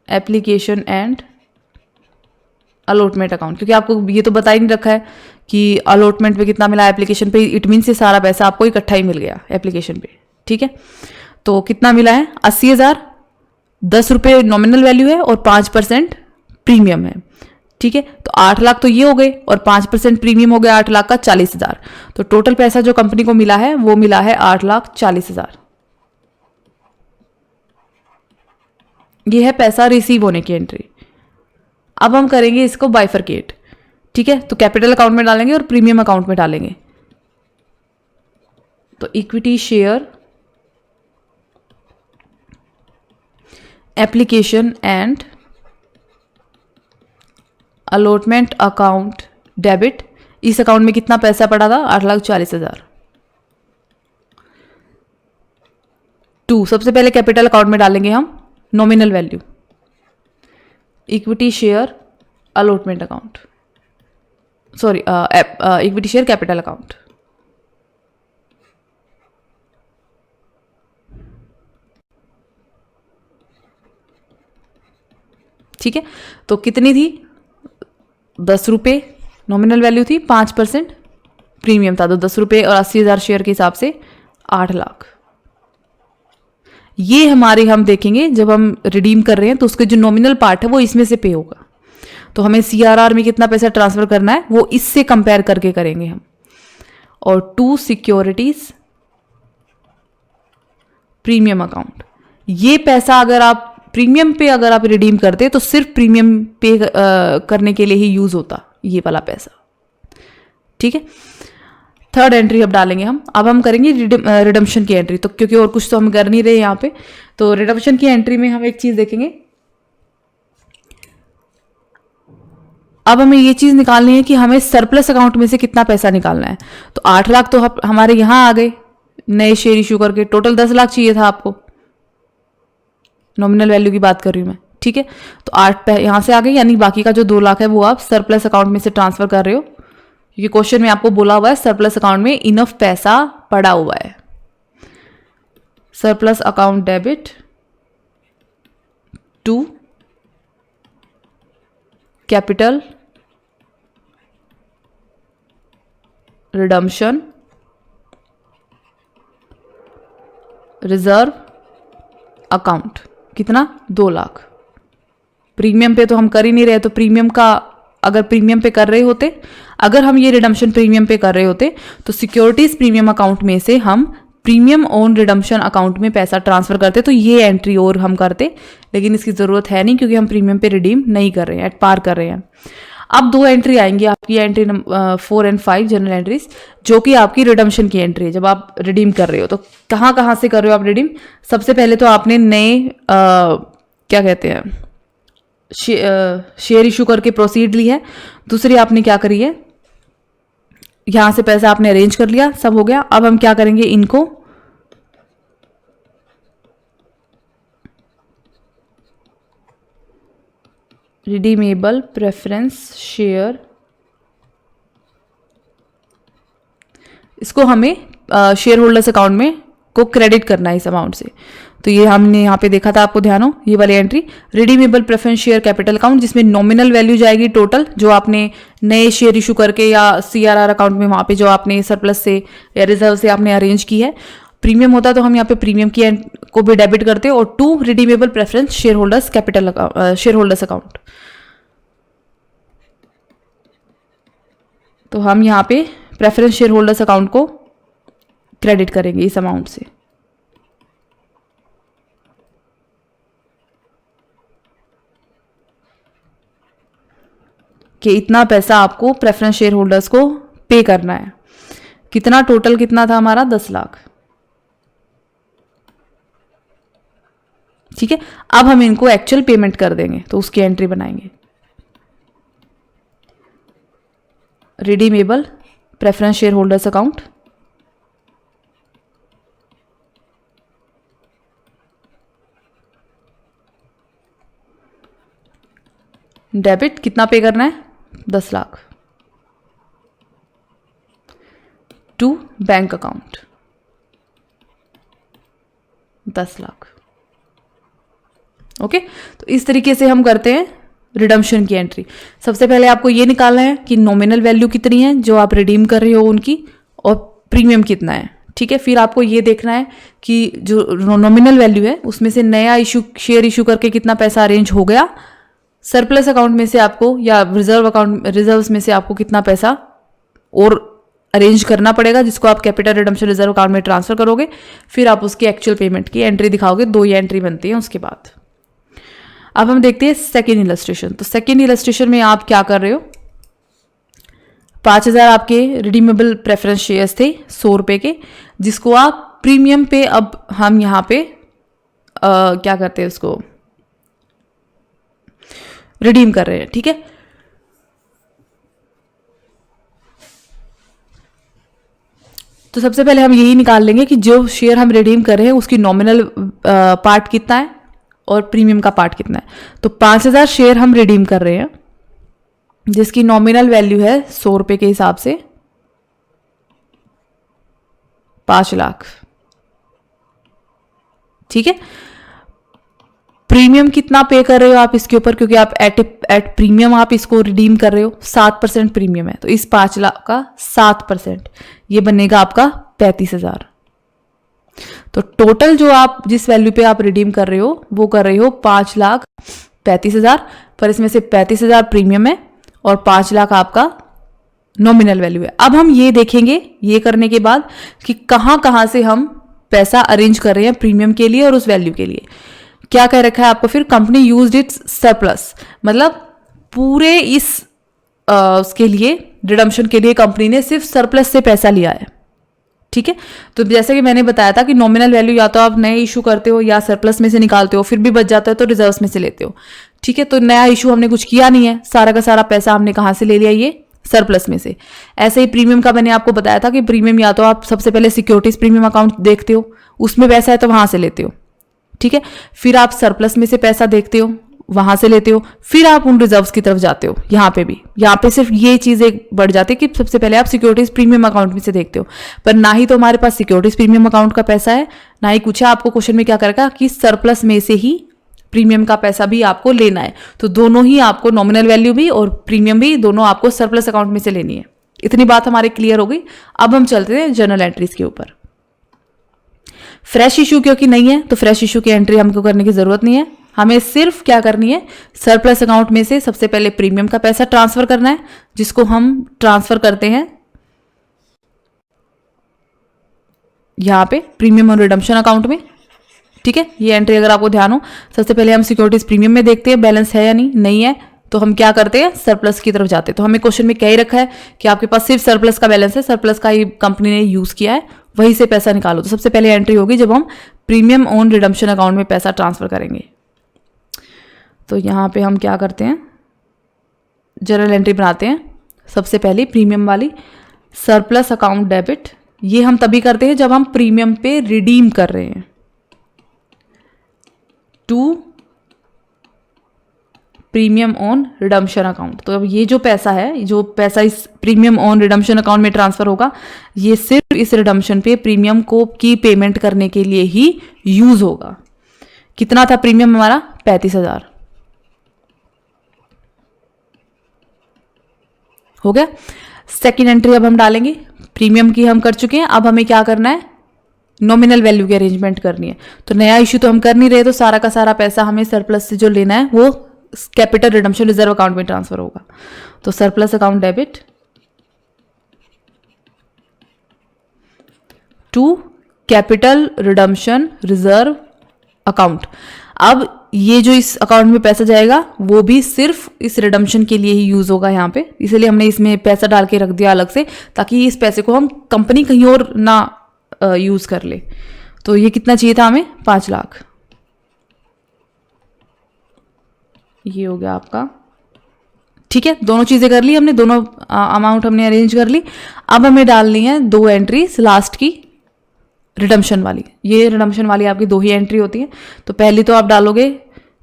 एप्लीकेशन एंड अलॉटमेंट अकाउंट, क्योंकि आपको ये तो बता ही नहीं रखा है कि अलॉटमेंट पे कितना मिला, एप्लीकेशन पे, इट मीन से सारा पैसा आपको इकट्ठा ही मिल गया एप्लीकेशन पे, ठीक है। तो कितना मिला है? 80,000, 10 रुपये नॉमिनल वैल्यू है और 5% प्रीमियम है, ठीक है। तो 8 लाख तो ये हो गए और 5% प्रीमियम हो गया 8 लाख का 40,000। तो टोटल पैसा जो कंपनी को मिला है वो मिला है 8,40,000। ये है पैसा रिसीव होने की एंट्री। अब हम करेंगे इसको बाइफरकेट, ठीक है। तो कैपिटल अकाउंट में डालेंगे और प्रीमियम अकाउंट में डालेंगे। तो equity share, application and allotment account debit, इस अकाउंट में कितना पैसा पड़ा था? 8,40,000। टू, सबसे पहले कैपिटल अकाउंट में डालेंगे हम nominal value, equity share allotment account, sorry equity share capital account, ठीक है। तो कितनी थी? 10 रुपये नॉमिनल वैल्यू थी, 5% प्रीमियम था, तो 10 रुपये और 80,000 शेयर के हिसाब से 8 लाख। ये हमारे, हम देखेंगे जब हम रिडीम कर रहे हैं तो उसके जो नॉमिनल पार्ट है वो इसमें से पे होगा। तो हमें सीआरआर में कितना पैसा ट्रांसफर करना है वो इससे कंपेयर करके करेंगे हम। और टू सिक्योरिटीज प्रीमियम अकाउंट, ये पैसा अगर आप प्रीमियम पे अगर आप रिडीम करते तो सिर्फ प्रीमियम पे करने के लिए ही यूज होता ये वाला पैसा, ठीक है। थर्ड एंट्री अब डालेंगे हम। अब हम करेंगे रिडम्पशन की एंट्री, तो क्योंकि और कुछ तो हम कर नहीं रहे यहाँ पे, तो रिडम्पशन की एंट्री में हम एक चीज देखेंगे। अब हमें ये चीज निकालनी है कि हमें सरप्लस अकाउंट में से कितना पैसा निकालना है। तो 8 लाख तो हमारे यहाँ आ गए नए शेयर इशू करके, टोटल 10 लाख चाहिए था आपको, नॉमिनल वैल्यू की बात कर रही हूँ मैं, ठीक है। तो 8 यहाँ से आ गए, यानी बाकी का जो 2 लाख है वो आप सरप्लस अकाउंट में से ट्रांसफर कर रहे हो, क्योंकि क्वेश्चन में आपको बोला हुआ है सरप्लस अकाउंट में इनफ पैसा पड़ा हुआ है। Surplus account debit to capital redemption reserve account कितना 2 लाख। प्रीमियम पे तो हम कर ही नहीं रहे, तो प्रीमियम का अगर प्रीमियम पे कर रहे होते, अगर हम ये रिडम्पशन प्रीमियम पे कर रहे होते तो सिक्योरिटीज प्रीमियम अकाउंट में से हम प्रीमियम ऑन रिडम्पशन अकाउंट में पैसा ट्रांसफर करते, तो ये एंट्री और हम करते, लेकिन इसकी ज़रूरत है नहीं क्योंकि हम प्रीमियम पे रिडीम नहीं कर रहे हैं, एट पार कर रहे हैं। अब 2 एंट्री आएंगी आपकी, एंट्री 4 और 5 जनरल एंट्रीज, जो कि आपकी रिडम्पशन की एंट्री है। जब आप रिडीम कर रहे हो तो कहाँ कहाँ से कर रहे हो आप रिडीम? सबसे पहले तो आपने नए क्या कहते हैं शेयर इशू करके प्रोसीड ली है। दूसरी आपने क्या करी है, यहां से पैसा आपने अरेंज कर लिया, सब हो गया। अब हम क्या करेंगे, इनको रिडीमेबल प्रेफरेंस शेयर, इसको हमें शेयर होल्डर्स अकाउंट में को क्रेडिट करना है इस अमाउंट से। तो ये हमने यहाँ पे देखा था, आपको ध्यान हो, ये वाली entry redeemable preference share capital account, जिसमें नॉमिनल वैल्यू जाएगी टोटल जो आपने नए शेयर इशू करके या सीआरआर अकाउंट में वहाँ पे जो आपने सरप्लस से या रिजर्व से आपने अरेंज की है। प्रीमियम होता तो हम यहाँ पे प्रीमियम की को भी डेबिट करते, और 2 redeemable preference share holders capital share holders account. तो हम यहाँ पे प्रेफरेंस शेयर होल्डर्स अकाउंट को क्रेडिट करेंगे इस अमाउंट से। कि इतना पैसा आपको प्रेफरेंस शेयर होल्डर्स को पे करना है। कितना टोटल कितना था हमारा, 10 लाख। ठीक है, अब हम इनको एक्चुअल पेमेंट कर देंगे, तो उसकी एंट्री बनाएंगे redeemable preference share holders account, debit कितना पे करना है, 10 lakh, to bank account 10 lakh. Okay, तो इस तरीके से हम करते हैं रिडम्पशन की एंट्री। सबसे पहले आपको ये निकालना है कि नॉमिनल वैल्यू कितनी है जो आप रिडीम कर रहे हो उनकी, और प्रीमियम कितना है। ठीक है, फिर आपको ये देखना है कि जो नॉमिनल वैल्यू है उसमें से नया इशू शेयर इशू करके कितना पैसा अरेंज हो गया, सरप्लस अकाउंट में से आपको या रिजर्व्स में से आपको कितना पैसा और अरेंज करना पड़ेगा, जिसको आप कैपिटल रिडम्पशन रिजर्व अकाउंट में ट्रांसफर करोगे। फिर आप उसकी एक्चुअल पेमेंट की एंट्री दिखाओगे। 2 ही एंट्री बनती है उसके बाद। अब हम देखते हैं सेकेंड इलस्ट्रेशन। तो सेकेंड इलस्ट्रेशन में आप क्या कर रहे हो, 5000 आपके रिडीमेबल प्रेफरेंस शेयर्स थे 100 रुपए के, जिसको आप प्रीमियम पे, अब हम यहाँ पे क्या करते हैं, उसको रिडीम कर रहे हैं। ठीक है, तो सबसे पहले हम यही निकाल लेंगे कि जो शेयर हम रिडीम कर रहे हैं उसकी नॉमिनल पार्ट कितना है और प्रीमियम का पार्ट कितना है। तो 5000 शेयर हम रिडीम कर रहे हैं, जिसकी नॉमिनल वैल्यू है 100 रुपए के हिसाब से 5 लाख। ठीक है, प्रीमियम कितना पे कर रहे हो आप इसके ऊपर, क्योंकि आप एट प्रीमियम आप इसको रिडीम कर रहे हो, 7% प्रीमियम है, तो इस 5 लाख का 7% ये बनेगा आपका 35,000। तो टोटल जो आप जिस वैल्यू पे आप रिडीम कर रहे हो वो कर रहे हो 5,35,000, पर इसमें से 35,000 प्रीमियम है और 5 लाख आपका नॉमिनल वैल्यू है। अब हम ये देखेंगे ये करने के बाद कि कहाँ कहाँ से हम पैसा अरेंज कर रहे हैं प्रीमियम के लिए और उस वैल्यू के लिए। क्या कह रखा है आपको, फिर कंपनी यूज्ड इट्स सरप्लस, मतलब पूरे इस उसके लिए रिडम्पशन के लिए कंपनी ने सिर्फ सरप्लस से पैसा लिया है। ठीक है, तो जैसे कि मैंने बताया था कि नॉमिनल वैल्यू या तो आप नए इशू करते हो या सरप्लस में से निकालते हो, फिर भी बच जाता है तो रिजर्व्स में से लेते हो। ठीक है, तो नया इशू हमने कुछ किया नहीं है, सारा का सारा पैसा हमने कहाँ से ले लिया, ये सरप्लस में से। ऐसे ही प्रीमियम का मैंने आपको बताया था कि प्रीमियम या तो आप सबसे पहले सिक्योरिटीज प्रीमियम अकाउंट देखते हो, उसमें पैसा है तो वहां से लेते हो। ठीक है, फिर आप सरप्लस में से पैसा देखते हो, वहां से लेते हो, फिर आप उन रिजर्व्स की तरफ जाते हो। यहाँ पे भी, यहाँ पे सिर्फ ये चीज एक बढ़ जाती है कि सबसे पहले आप सिक्योरिटीज प्रीमियम अकाउंट में से देखते हो, पर ना ही तो हमारे पास सिक्योरिटीज प्रीमियम अकाउंट का पैसा है, ना ही कुछ है। आपको क्वेश्चन में क्या करेगा कि सरप्लस में से ही प्रीमियम का पैसा भी आपको लेना है, तो दोनों ही आपको, नॉमिनल वैल्यू भी और प्रीमियम भी, दोनों आपको सरप्लस अकाउंट में से लेनी है। इतनी बात हमारी क्लियर हो गई। अब हम चलते हैं जर्नल एंट्रीज के ऊपर। फ्रेश इशू क्योंकि नहीं है तो फ्रेश इशू की एंट्री हमको करने की जरूरत नहीं है। हमें सिर्फ क्या करनी है, सरप्लस अकाउंट में से सबसे पहले प्रीमियम का पैसा ट्रांसफर करना है, जिसको हम ट्रांसफर करते हैं यहां पे प्रीमियम और रिडम्पशन अकाउंट में। ठीक है, ये एंट्री अगर आपको ध्यान हो, सबसे पहले हम सिक्योरिटीज प्रीमियम में देखते हैं बैलेंस है या नहीं है तो हम क्या करते हैं, सरप्लस की तरफ जाते हैं। तो हमें क्वेश्चन में क्या ही रखा है कि आपके पास सिर्फ सरप्लस का बैलेंस है, सरप्लस का ही कंपनी ने यूज किया है, वहीं से पैसा निकालो। तो सबसे पहले एंट्री होगी जब हम प्रीमियम ऑन रिडम्पशन अकाउंट में पैसा ट्रांसफर करेंगे। तो यहाँ पे हम क्या करते हैं, जर्नल एंट्री बनाते हैं। सबसे पहले प्रीमियम वाली सरप्लस अकाउंट डेबिट, ये हम तभी करते हैं जब हम प्रीमियम पे रिडीम कर रहे हैं, to premium on redemption account. तो अब ये जो पैसा है, जो पैसा इस प्रीमियम ऑन रिडम्पशन अकाउंट में ट्रांसफर होगा, ये सिर्फ इस रिडम्पशन पे प्रीमियम को की पेमेंट करने के लिए ही यूज होगा। कितना था प्रीमियम हमारा, 35,000 हो गया। सेकेंड एंट्री अब हम डालेंगे, प्रीमियम की हम कर चुके हैं, अब हमें क्या करना है, नॉमिनल वैल्यू की अरेंजमेंट करनी है। तो नया इश्यू तो हम कर नहीं रहे, तो सारा का सारा पैसा हमें सरप्लस से जो लेना है वो कैपिटल रिडम्पशन रिजर्व अकाउंट में ट्रांसफर होगा। तो surplus account debit to capital redemption reserve account. अब ये जो इस अकाउंट में पैसा जाएगा वो भी सिर्फ इस रिडम्पशन के लिए ही यूज होगा यहाँ पे, इसलिए हमने इसमें पैसा डाल के रख दिया अलग से, ताकि इस पैसे को हम कंपनी कहीं और ना यूज कर ले। तो ये कितना चाहिए था हमें, 5 लाख। ये हो गया आपका। ठीक है, दोनों चीजें कर ली हमने, दोनों अमाउंट हमने अरेंज कर ली। अब हमें डालनी है 2 एंट्रीज लास्ट की रिडम्पशन वाली। ये रिडम्पशन वाली आपकी 2 ही एंट्री होती है। तो पहली तो आप डालोगे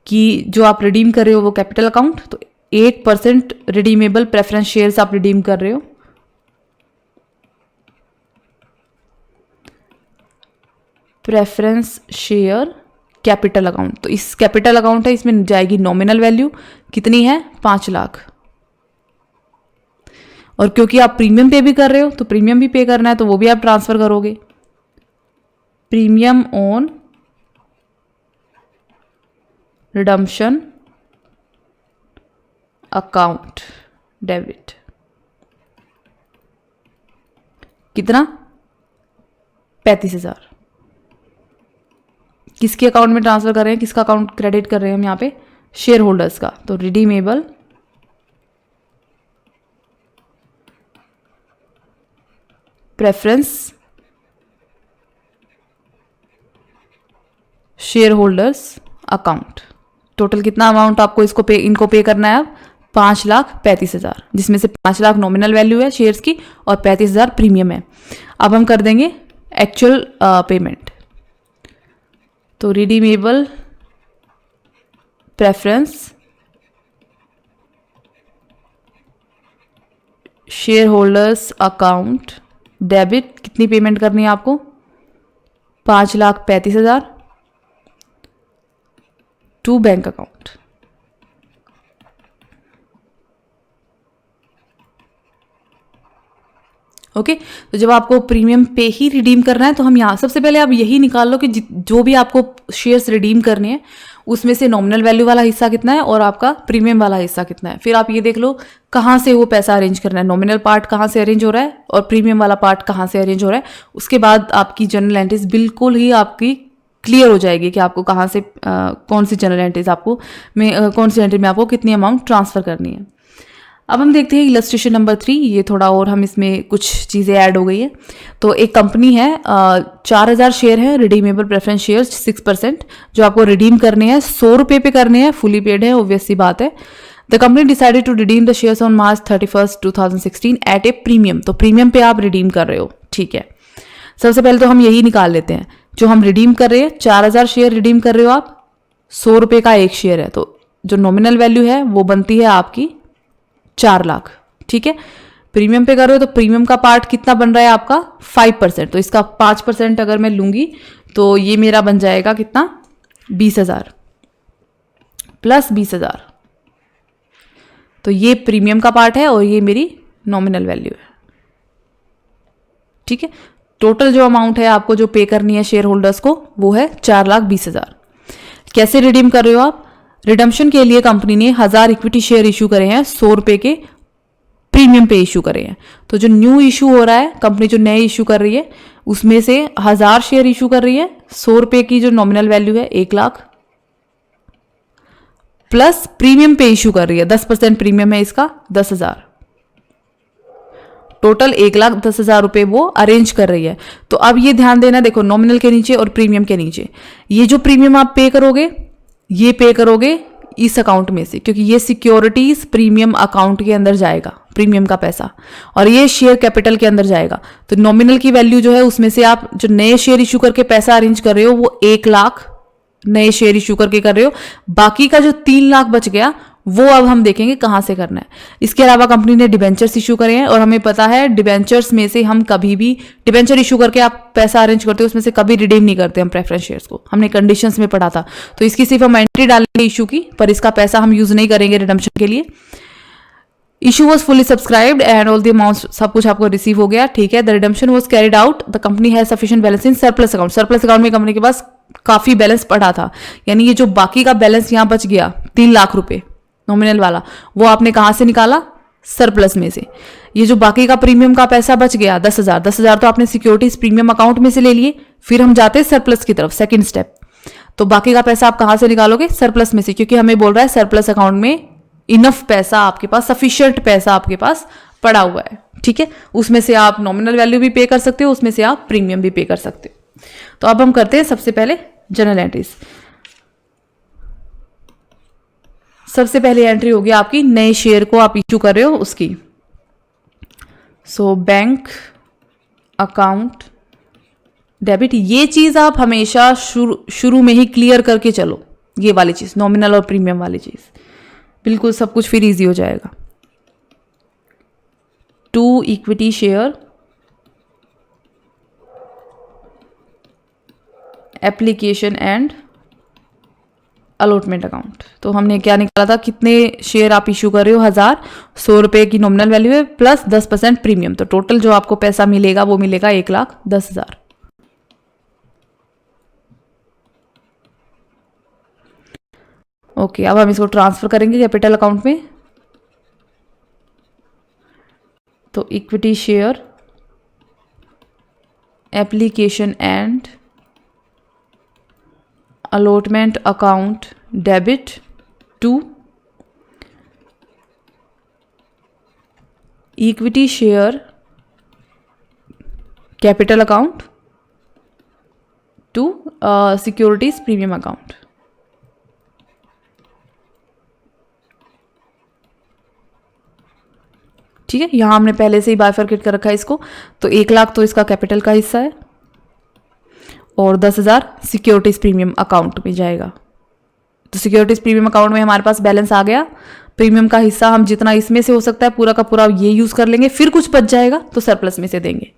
कि जो आप रिडीम कर रहे हो वो कैपिटल अकाउंट, तो 8% रिडीमेबल प्रेफरेंस शेयर्स आप रिडीम कर रहे हो, प्रेफरेंस शेयर कैपिटल अकाउंट। तो इस कैपिटल अकाउंट है, इसमें जाएगी नॉमिनल वैल्यू कितनी है, 5 लाख। और क्योंकि आप प्रीमियम पे भी कर रहे हो तो प्रीमियम भी पे करना है, तो वो भी आप ट्रांसफर करोगे, premium on redemption account debit. कितना, 35,000। किसके अकाउंट में ट्रांसफर कर रहे हैं, किसका अकाउंट क्रेडिट कर रहे हैं हम यहाँ पे, शेयर होल्डर्स का। तो redeemable preference share holders account. Total कितना अमाउंट आपको इनको पे करना है अब, 5,35,000, जिसमें से 5 लाख नॉमिनल वैल्यू है शेयर्स की और 35,000 प्रीमियम है। अब हम कर देंगे एक्चुअल पेमेंट। तो redeemable preference share holders account debit, कितनी पेमेंट करनी है आपको, 5,35,000 टू बैंक अकाउंट। ओके, तो जब आपको प्रीमियम पे ही रिडीम करना है तो हम यहाँ सबसे पहले आप यही निकाल लो कि जो भी आपको शेयर्स रिडीम करने हैं उसमें से नॉमिनल वैल्यू वाला हिस्सा कितना है और आपका प्रीमियम वाला हिस्सा कितना है। फिर आप ये देख लो कहाँ से वो पैसा अरेंज करना है, नॉमिनल पार्ट कहाँ से अरेंज हो रहा है और प्रीमियम वाला पार्ट कहाँ से अरेंज हो रहा है। उसके बाद आपकी जनरल एंट्रीज बिल्कुल ही आपकी क्लियर हो जाएगी कि आपको कहाँ से कौन सी जनरल एंट्रीज आपको कौन सी एंट्री में आपको कितनी अमाउंट ट्रांसफर करनी है। अब हम देखते हैं इलस्ट्रेशन नंबर 3। ये थोड़ा और हम इसमें कुछ चीज़ें ऐड हो गई है। तो एक कंपनी है, 4,000 शेयर है, रिडीमेबल प्रेफरेंस शेयर्स 6%, जो आपको रिडीम करने हैं, 100 रुपये पे करने हैं, फुली पेड है, ऑब्वियस सी बात है। The company decided to redeem the shares on March 31, 2016 at a premium. तो प्रीमियम पे आप रिडीम कर रहे हो, ठीक है। सबसे पहले तो हम यही निकाल लेते हैं, जो हम रिडीम कर रहे हैं 4,000 शेयर रिडीम कर रहे हो आप, 100 रुपये का एक शेयर है, तो जो नॉमिनल वैल्यू है वो बनती है आपकी 4 लाख, ठीक है। प्रीमियम पे कर रहे हो तो प्रीमियम का पार्ट कितना बन रहा है आपका 5%, तो इसका 5% अगर मैं लूंगी तो ये मेरा बन जाएगा कितना 20,000 प्लस 20,000, तो ये प्रीमियम का पार्ट है और ये मेरी नॉमिनल वैल्यू है, ठीक है। टोटल जो अमाउंट है आपको जो पे करनी है शेयर होल्डर्स को वो है 4,20,000। कैसे रिडीम कर रहे हो आप? रिडम्पशन के लिए कंपनी ने 1000 इक्विटी शेयर इशू करे हैं, 100 रुपए के प्रीमियम पे इशू करे हैं। तो जो न्यू इशू हो रहा है, कंपनी जो नए इशू कर रही है उसमें से 1000 शेयर इशू कर रही है, 100 रुपए की जो नॉमिनल वैल्यू है 1 लाख, प्लस प्रीमियम पे इशू कर रही है, 10% प्रीमियम है इसका 10,000, टोटल 1,10,000 रुपए वो अरेंज कर रही है। तो अब ये ध्यान देना, देखो नॉमिनल के नीचे और प्रीमियम के नीचे, ये जो प्रीमियम आप पे करोगे ये पे करोगे इस अकाउंट में से, क्योंकि ये सिक्योरिटीज प्रीमियम अकाउंट के अंदर जाएगा प्रीमियम का पैसा, और ये शेयर कैपिटल के अंदर जाएगा। तो नॉमिनल की वैल्यू जो है उसमें से आप जो नए शेयर इशू करके पैसा अरेंज कर रहे हो वो 1 लाख नए शेयर इशू करके कर रहे हो। बाकी का जो 3 लाख बच गया वो अब हम देखेंगे कहां से करना है। इसके अलावा कंपनी ने डिबेंचर्स इशू करे हैं, और हमें पता है डिबेंचर्स में से हम कभी भी डिबेंचर इशू करके आप पैसा अरेंज करते हो उसमें से कभी रिडीम नहीं करते हम प्रेफरेंस शेयर्स को, हमने कंडीशंस में पढ़ा था। तो इसकी सिर्फ हम एंट्री डालेंगे इशू की, पर इसका पैसा हम यूज नहीं करेंगे रिडम्पशन के लिए। Issue was fully subscribed and all the amount, सब कुछ आपको रिसीव हो गया, ठीक है। The redemption was carried out, the company has sufficient balance in surplus account. Surplus account में कंपनी के पास काफी बैलेंस पड़ा था, यानी ये जो बाकी का बैलेंस यहां बच गया 3 लाख रुपए नॉमिनल वाला, वो आपने कहां से निकाला? सरप्लस में से। ये जो बाकी का प्रीमियम का पैसा बच गया 10,000, 10,000 तो आपने सिक्योरिटीज प्रीमियम अकाउंट में से ले लिए। फिर हम जाते हैं सरप्लस की तरफ, सेकंड स्टेप। तो बाकी का पैसा आप कहां से निकालोगे? सरप्लस में से, क्योंकि हमें बोल रहा है सरप्लस अकाउंट में इनफ पैसा आपके पास, सफिशिएंट पैसा आपके पास पड़ा हुआ है, ठीक है। उसमें से आप नॉमिनल वैल्यू भी पे कर सकते हो, उसमें से आप प्रीमियम भी पे कर सकते हो। तो अब हम करते हैं सबसे पहले जनरल एंट्रीज। सबसे पहली एंट्री होगी आपकी नए शेयर को आप इशू कर रहे हो उसकी। सो बैंक अकाउंट डेबिट, ये चीज आप हमेशा शुरू में ही क्लियर करके चलो, ये वाली चीज नॉमिनल और प्रीमियम वाली चीज, बिल्कुल सब कुछ फिर इजी हो जाएगा। 2 equity share application and allotment account. तो हमने क्या निकाला था, कितने शेयर आप इशू कर रहे हो? 1000, 100 रुपए की नॉमिनल वैल्यू है प्लस 10% प्रीमियम। तो टोटल जो आपको पैसा मिलेगा वो मिलेगा 1,10,000। ओके, अब हम इसको ट्रांसफर करेंगे कैपिटल अकाउंट में। तो equity share application and allotment account debit to equity share capital account to securities premium account. ठीक है, यहां हमने पहले से ही बाइफरकेट कर रखा है इसको। तो 1 लाख तो इसका कैपिटल का हिस्सा है और 10,000 सिक्योरिटीज प्रीमियम अकाउंट में जाएगा। तो सिक्योरिटीज प्रीमियम अकाउंट में हमारे पास बैलेंस आ गया। प्रीमियम का हिस्सा हम जितना इसमें से हो सकता है पूरा का पूरा ये यूज कर लेंगे, फिर कुछ बच जाएगा तो सरप्लस में से देंगे।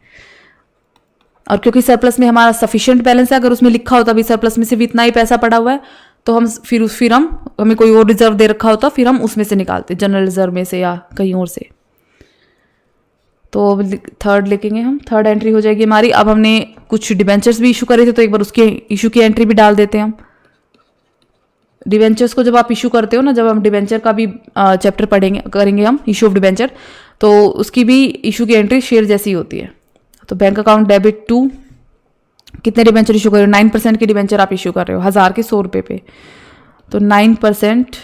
और क्योंकि सरप्लस में हमारा सफिशिएंट बैलेंस है, अगर उसमें लिखा होता भी सरप्लस में से भी इतना ही पैसा पड़ा हुआ है तो हम फिर हमें कोई और रिजर्व दे रखा होता फिर हम उसमें से निकालते, जनरल रिजर्व में से या कहीं और से। तो थर्ड लिखेंगे हम, थर्ड एंट्री हो जाएगी हमारी। अब हमने कुछ डिबेंचर्स भी इशू करे थे तो एक बार उसके इशू की एंट्री भी डाल देते हैं हम। डिबेंचर्स को जब आप इशू करते हो ना, जब हम डिबेंचर का भी चैप्टर करेंगे हम, इशू ऑफ डिबेंचर, तो उसकी भी इशू की एंट्री शेयर जैसी होती है। तो बैंक अकाउंट डेबिट टू, कितने डिबेंचर इशू कर रहे हो? 9% के डिबेंचर आप इशू कर रहे हो 1000 के 100 रुपये पे। तो 9%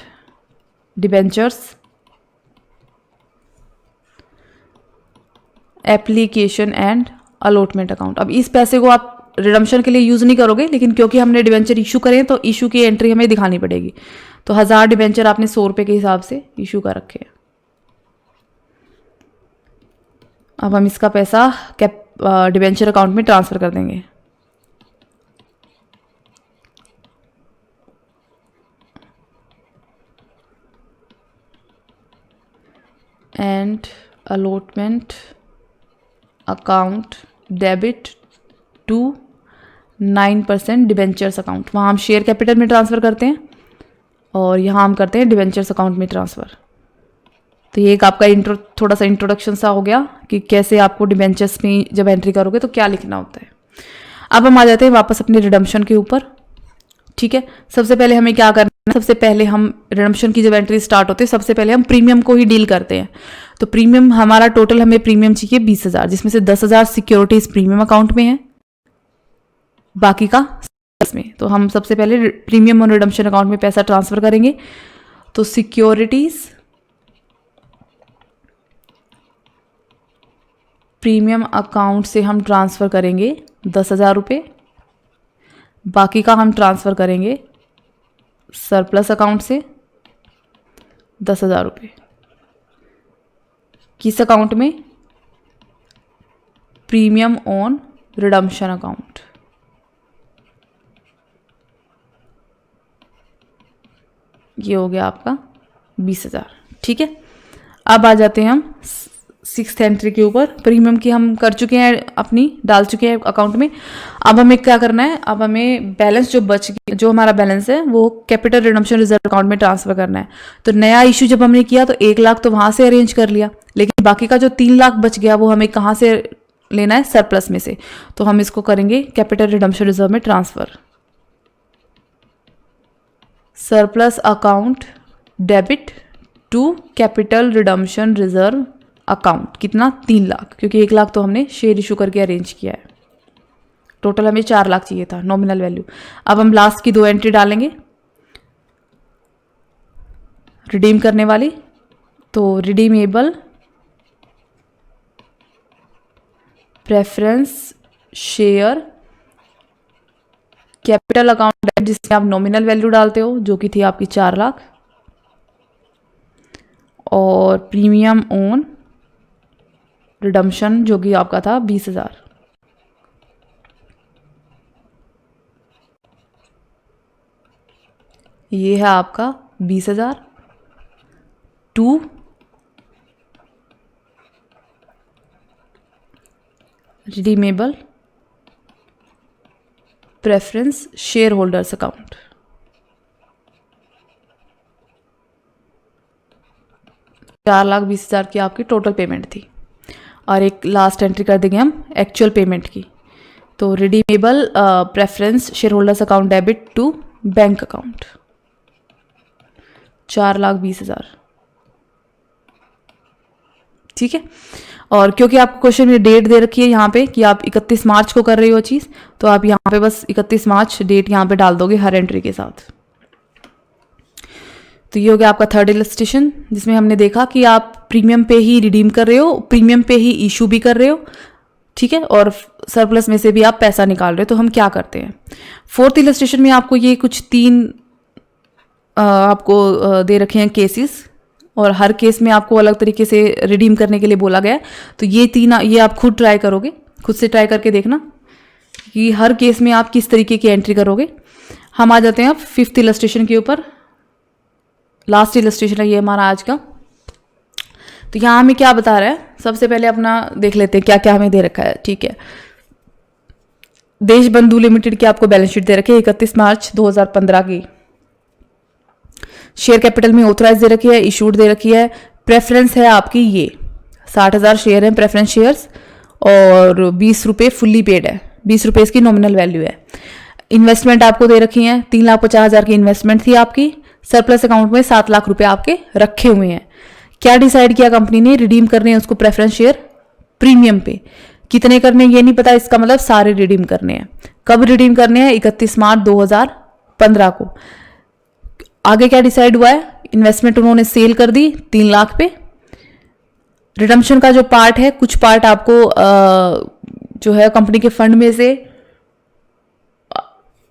debentures application and allotment account. अब इस पैसे को आप रिडम्पशन के लिए यूज नहीं करोगे, लेकिन क्योंकि हमने डिबेंचर इशू करे तो इशू की एंट्री हमें दिखानी पड़ेगी। तो 1000 डिबेंचर आपने 100 रुपये के हिसाब से इशू कर रखे हैं। अब हम इसका पैसा डिबेंचर अकाउंट में ट्रांसफर कर देंगे। And allotment account debit to 9% debentures account. वहाँ हम शेयर कैपिटल में ट्रांसफ़र करते हैं और यहाँ हम करते हैं डिबेंचर्स अकाउंट में ट्रांसफ़र। तो ये एक आपका थोड़ा सा इंट्रोडक्शन सा हो गया कि कैसे आपको डिबेंचर्स में जब एंट्री करोगे तो क्या लिखना होता है। अब हम आ जाते हैं वापस अपने रिडम्पशन के ऊपर। ठीक है, सबसे पहले हमें क्या करना है, सबसे पहले हम रिडम्पशन की जब एंट्री स्टार्ट होती है सबसे पहले हम प्रीमियम को ही डील करते हैं। तो प्रीमियम हमारा टोटल हमें प्रीमियम चाहिए 20,000, जिसमें से 10,000 सिक्योरिटीज प्रीमियम अकाउंट में है, बाकी का में। तो हम सबसे पहले प्रीमियम और रिडम्पशन अकाउंट में पैसा ट्रांसफर करेंगे। तो सिक्योरिटीज प्रीमियम अकाउंट से हम ट्रांसफर करेंगे 10,000 रुपये, बाकी का हम ट्रांसफर करेंगे सरप्लस अकाउंट से 10,000 रुपये। किस अकाउंट में? Premium on redemption account. ये हो गया आपका 20,000। ठीक है, अब आ जाते हैं हम 6th एंट्री के ऊपर। प्रीमियम की हम कर चुके हैं, अपनी डाल चुके हैं अकाउंट में। अब हमें क्या करना है, अब हमें बैलेंस जो हमारा बैलेंस है वो कैपिटल रिडम्पशन रिजर्व अकाउंट में ट्रांसफर करना है। तो नया इशू जब हमने किया तो 1 लाख तो वहां से अरेंज कर लिया, लेकिन बाकी का जो 3 लाख बच गया वो हमें कहाँ से लेना है? सरप्लस में से। तो हम इसको करेंगे कैपिटल रिडम्पशन रिजर्व में transfer. Surplus account debit to capital redemption reserve account. कितना? 3 लाख, क्योंकि 1 लाख तो हमने शेयर इशू करके अरेंज किया है। टोटल हमें 4 लाख चाहिए था नॉमिनल वैल्यू। अब हम लास्ट की 2 एंट्री डालेंगे रिडीम करने वाली। तो redeemable preference share capital account, जिसमें आप नॉमिनल वैल्यू डालते हो जो कि थी आपकी 4 लाख, और प्रीमियम ऑन रिडम्पशन जो कि आपका था 20,000। ये है आपका 20,000 to redeemable preference share holders account. ₹4,20,000 की आपकी टोटल पेमेंट थी। और एक लास्ट एंट्री कर देंगे हम एक्चुअल पेमेंट की। तो redeemable preference share holders account debit to bank account, 4,20,000। ठीक है, और क्योंकि आपको क्वेश्चन में डेट दे रखी है यहाँ पे कि आप 31 मार्च को कर रही हो चीज़, तो आप यहाँ पे बस 31 मार्च डेट यहाँ पे डाल दोगे हर एंट्री के साथ। तो ये हो गया आपका 3rd इलस्ट्रेशन, जिसमें हमने देखा कि आप प्रीमियम पे ही रिडीम कर रहे हो, प्रीमियम पे ही इशू भी कर रहे हो। ठीक है, और सरप्लस में से भी आप पैसा निकाल रहे हो। तो हम क्या करते हैं, 4th इलस्ट्रेशन में आपको ये कुछ 3 आपको दे रखे हैं केसेस, और हर केस में आपको अलग तरीके से रिडीम करने के लिए बोला गया है। तो ये 3 ये आप खुद ट्राई करोगे, खुद से ट्राई करके देखना कि हर केस में आप किस तरीके की एंट्री करोगे। हम आ जाते हैं अब 5th इलस्ट्रेशन के ऊपर। लास्ट इलस्ट्रेशन है ये हमारा आज का। तो यहाँ हमें क्या बता रहा है, सबसे पहले अपना देख लेते हैं क्या क्या हमें दे रखा है। ठीक है, देश बंधु लिमिटेड की आपको बैलेंस शीट दे रखी है 31 मार्च 2015 की। शेयर कैपिटल में ऑथराइज दे रखी है, इशूड दे रखी है। प्रेफरेंस है आपकी ये 60,000 शेयर हैं प्रेफरेंस शेयर्स, और 20 रुपये फुल्ली पेड है, 20 रुपये इसकी नॉमिनल वैल्यू है। इन्वेस्टमेंट आपको दे रखी है, 3,50,000 की इन्वेस्टमेंट थी आपकी। सरप्लस अकाउंट में 7 लाख रुपए आपके रखे हुए हैं। क्या डिसाइड किया कंपनी ने, रिडीम करने हैं उसको प्रेफरेंस शेयर प्रीमियम पे। कितने करने ये नहीं पता, इसका मतलब सारे रिडीम करने हैं। कब रिडीम करने हैं? 31 मार्च 2015 को। आगे क्या डिसाइड हुआ है, इन्वेस्टमेंट उन्होंने सेल कर दी 3 लाख पे। रिडम्पशन का जो पार्ट है, कुछ पार्ट आपको जो है कंपनी के फंड में से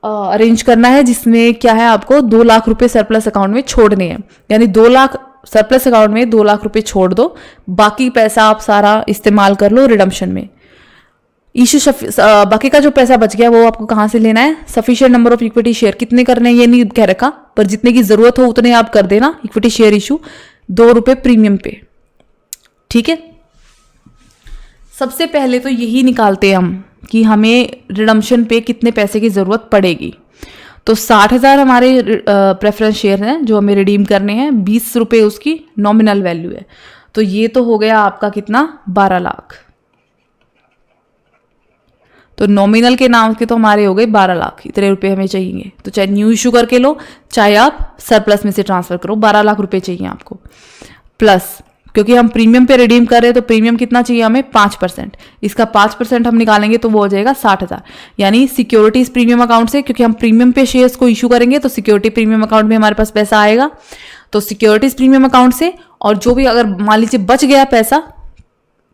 अरेंज करना है, जिसमें क्या है आपको 2 लाख रुपए सरप्लस अकाउंट में छोड़ने हैं। यानी 2 लाख सरप्लस अकाउंट में 2 लाख रुपए छोड़ दो, बाकी पैसा आप सारा इस्तेमाल कर लो रिडम्पशन में। इशू बाकी का जो पैसा बच गया वो आपको कहाँ से लेना है, sufficient number of equity share कितने करने हैं ये नहीं कह रखा, पर जितने की जरूरत हो उतने आप कर देना इक्विटी शेयर इशू, 2 रुपए प्रीमियम पे। ठीक है, सबसे पहले तो यही निकालते हैं हम कि हमें रिडम्पशन पे कितने पैसे की जरूरत पड़ेगी। तो 60,000 हमारे प्रेफरेंस शेयर हैं जो हमें रिडीम करने हैं, 20 रुपये उसकी नॉमिनल वैल्यू है। तो ये तो हो गया आपका कितना, 12 लाख। तो नॉमिनल के नाम के तो हमारे हो गए 12 लाख, इतने रुपए हमें चाहिए। तो चाहे न्यू इशू करके लो, चाहे आप सरप्लस में से ट्रांसफर करो, 12 लाख रुपए चाहिए आपको। प्लस क्योंकि हम प्रीमियम पे रिडीम कर रहे हैं तो प्रीमियम कितना चाहिए हमें, 5%। इसका 5% हम निकालेंगे तो वो हो जाएगा 60,000। यानी सिक्योरिटीज प्रीमियम अकाउंट से, क्योंकि हम प्रीमियम पे शेयर्स को इशू करेंगे तो सिक्योरिटी प्रीमियम अकाउंट में हमारे पास पैसा आएगा, तो सिक्योरिटीज प्रीमियम अकाउंट से। और जो भी अगर मान लीजिए बच गया पैसा,